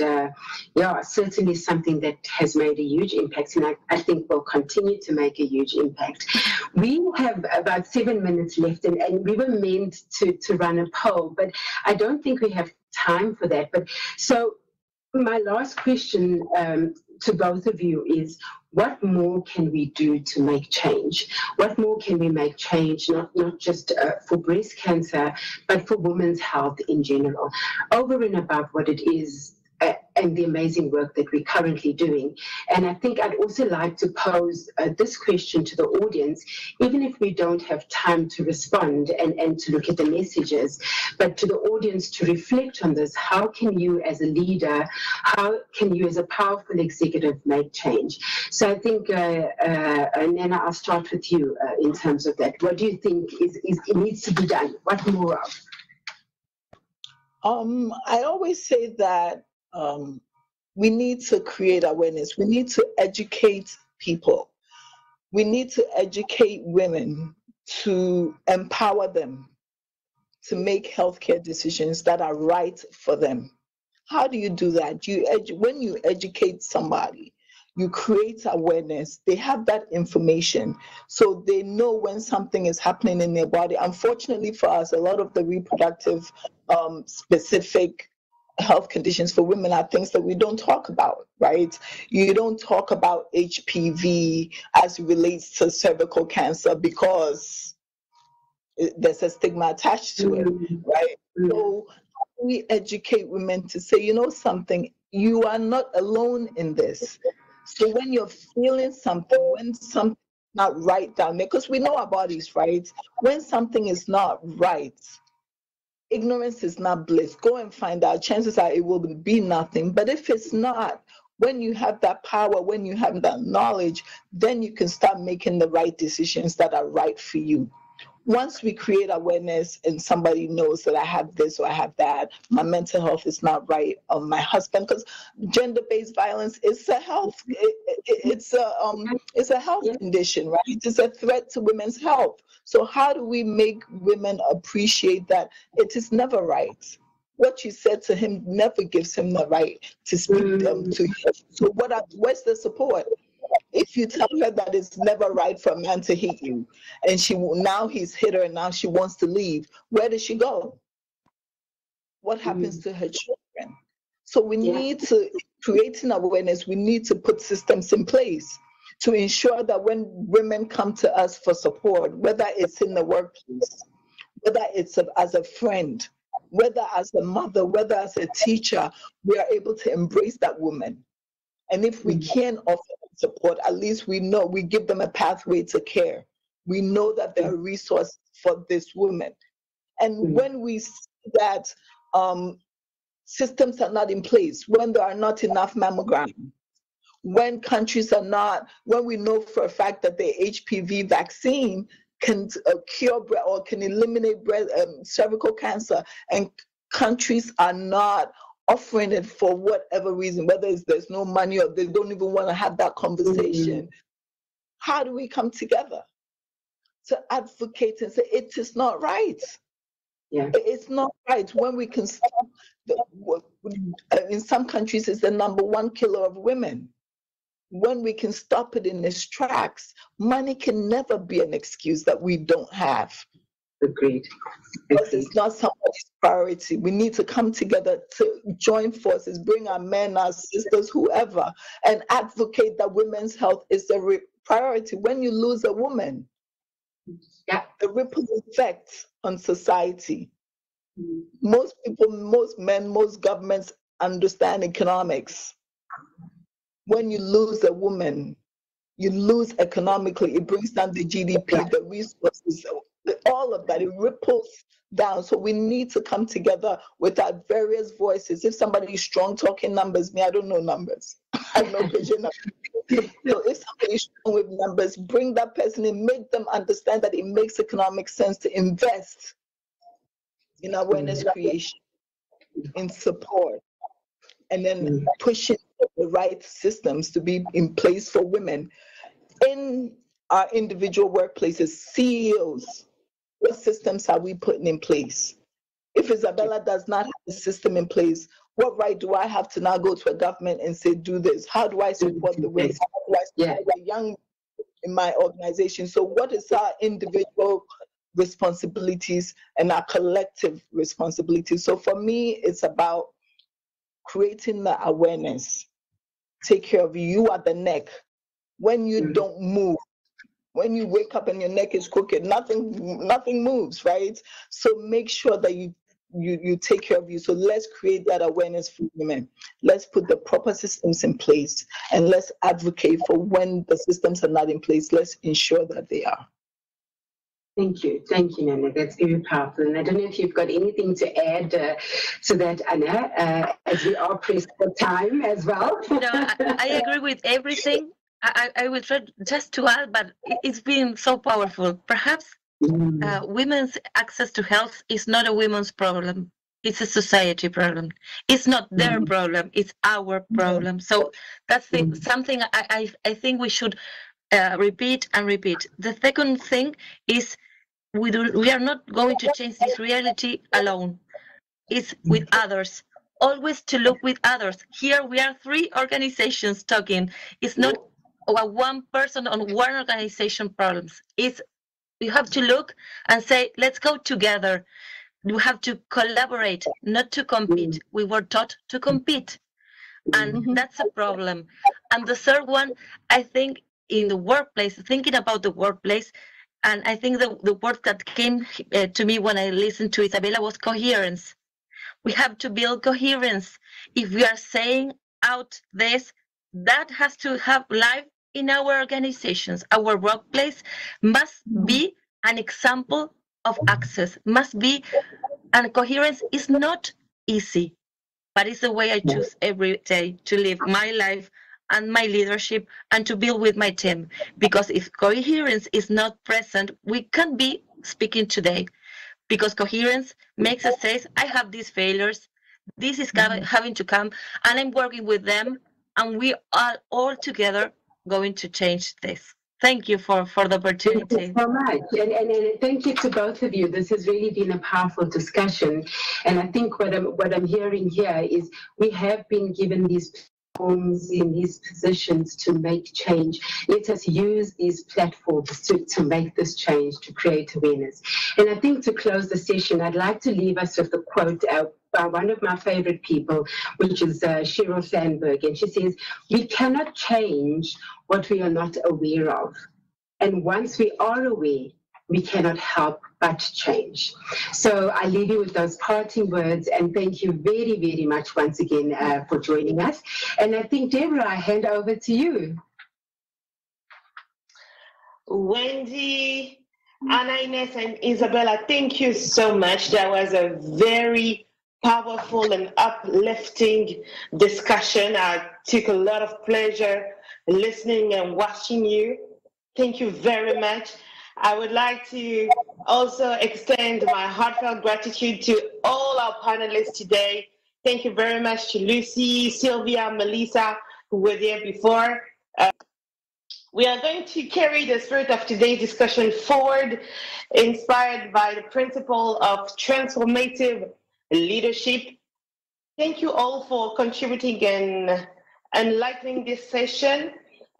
certainly something that has made a huge impact, and I think will continue to make a huge impact. We have about 7 minutes left, and we were meant to run a poll, but I don't think we have time for that. But so my last question to both of you is, what more can we do to make change? What more can we make change, not just for breast cancer, but for women's health in general, over and above what it is and the amazing work that we're currently doing. And I think I'd also like to pose this question to the audience, even if we don't have time to respond and to look at the messages, but to the audience to reflect on this. How can you as a leader, how can you as a powerful executive make change? So I think, Nana, I'll start with you in terms of that. What do you think it needs to be done? What more of? I always say that we need to create awareness. We need to educate people. We need to educate women to empower them to make healthcare decisions that are right for them. How do you do that? When you educate somebody, you create awareness. They have that information, so they know when something is happening in their body. Unfortunately for us, a lot of the reproductive specific health conditions for women are things that we don't talk about, right? You don't talk about HPV as it relates to cervical cancer because there's a stigma attached to it, right? So we educate women to say, you know something, you are not alone in this. So when you're feeling something, when something's not right down there, because we know our bodies, right? When something is not right, ignorance is not bliss. Go and find out. Chances are it will be nothing. But if it's not, when you have that power, when you have that knowledge, then you can start making the right decisions that are right for you. Once we create awareness and somebody knows that I have this or I have that, my mental health is not right, my husband, because gender-based violence is a health, it's a health condition, right? It's a threat to women's health. So how do we make women appreciate that it is never right? What you said to him never gives him the right to speak to you. So where's the support? If you tell her that it's never right for a man to hit you, and now he's hit her and now she wants to leave, where does she go? What happens to her children? So we need to, creating awareness, we need to put systems in place to ensure that when women come to us for support, whether it's in the workplace, whether it's as a friend, whether as a mother, whether as a teacher, we are able to embrace that woman. And if we can offer support, at least we know, we give them a pathway to care. We know that there are resources for this woman. And when we see that systems are not in place, when there are not enough mammograms, when countries are not, when we know for a fact that the HPV vaccine can cure or can eliminate cervical cancer, and countries are not offering it for whatever reason, whether it's there's no money or they don't even want to have that conversation. How do we come together to advocate and say it is not right? It's not right. When we can stop, in some countries it's the #1 killer of women. When we can stop it in its tracks, money can never be an excuse that we don't have. Agreed. Because it's not somebody's priority. We need to come together to join forces, bring our men, our sisters, whoever, and advocate that women's health is a priority. When you lose a woman, the ripple effect on society. Most people, most men, most governments understand economics. When you lose a woman, you lose economically. It brings down the GDP, the resources, all of that. It ripples down. So we need to come together with our various voices. If somebody is strong talking numbers, me, I don't know numbers. I know vision. So if somebody is strong with numbers, bring that person in, make them understand that it makes economic sense to invest in awareness creation, in support, and then pushing the right systems to be in place for women in our individual workplaces. CEOs, what systems are we putting in place? If Isabella does not have a system in place, what right do I have to now go to a government and say, do this? How do I support the women? How do I support the young in my organization? So what is our individual responsibilities and our collective responsibilities? So for me, it's about creating the awareness. Take care of you. You are the neck. when you don't move. When you wake up and your neck is crooked, nothing moves, right? So make sure that you take care of you. So let's create that awareness for women. Let's put the proper systems in place, and let's advocate for when the systems are not in place. Let's ensure that they are. Thank you, Nana. That's very powerful. And I don't know if you've got anything to add to that, Anna, as we are pressed for time as well. No, I agree with everything. I will try just to add, but it's been so powerful. Perhaps women's access to health is not a women's problem. It's a society problem. It's not their problem. It's our problem. So that's something I think we should repeat and repeat. The second thing is we are not going to change this reality alone. It's with others. Always to look with others. Here we are 3 organizations talking. It's not one person on one organization problems. You have to look and say, let's go together. You have to collaborate, not to compete. We were taught to compete, and that's a problem. And the third one, I think in the workplace, thinking about the workplace, and I think the word that came to me when I listened to Isabella was coherence. We have to build coherence. If we are saying out this, that has to have life in our organizations. Our workplace must be an example of access, must be, and coherence is not easy, but it's the way I choose every day to live my life and my leadership and to build with my team. Because if coherence is not present, we can't be speaking today. Because coherence makes us say, I have these failures, this is having to come, and I'm working with them, and we are all together going to change this. Thank you for the opportunity. Thank you so much. And thank you to both of you. This has really been a powerful discussion. And I think what I'm hearing here is we have been given these platforms in these positions to make change. Let us use these platforms to make this change, to create awareness. And I think to close the session, I'd like to leave us with a quote by one of my favorite people, which is Sheryl Sandberg. And she says, we cannot change what we are not aware of. And once we are aware, we cannot help but change. So I leave you with those parting words, and thank you very, very much once again for joining us. And I think, Deborah, I hand over to you. Wendy, Anna, Ines, and Isabella, thank you so much. That was a very powerful and uplifting discussion. I took a lot of pleasure listening and watching you. Thank you very much. I would like to also extend my heartfelt gratitude to all our panelists today. Thank you very much to Lucy, Sylvia, Melissa, who were there before. We are going to carry the spirit of today's discussion forward, inspired by the principle of transformative leadership. Thank you all for contributing and enlightening this session.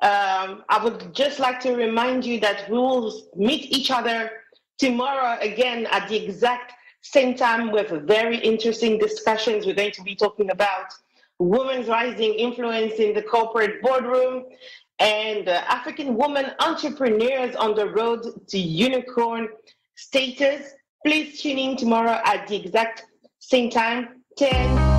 I would just like to remind you that we will meet each other tomorrow again at the exact same time with very interesting discussions. We're going to be talking about women's rising influence in the corporate boardroom and African women entrepreneurs on the road to unicorn status. Please tune in tomorrow at the exact same time, 10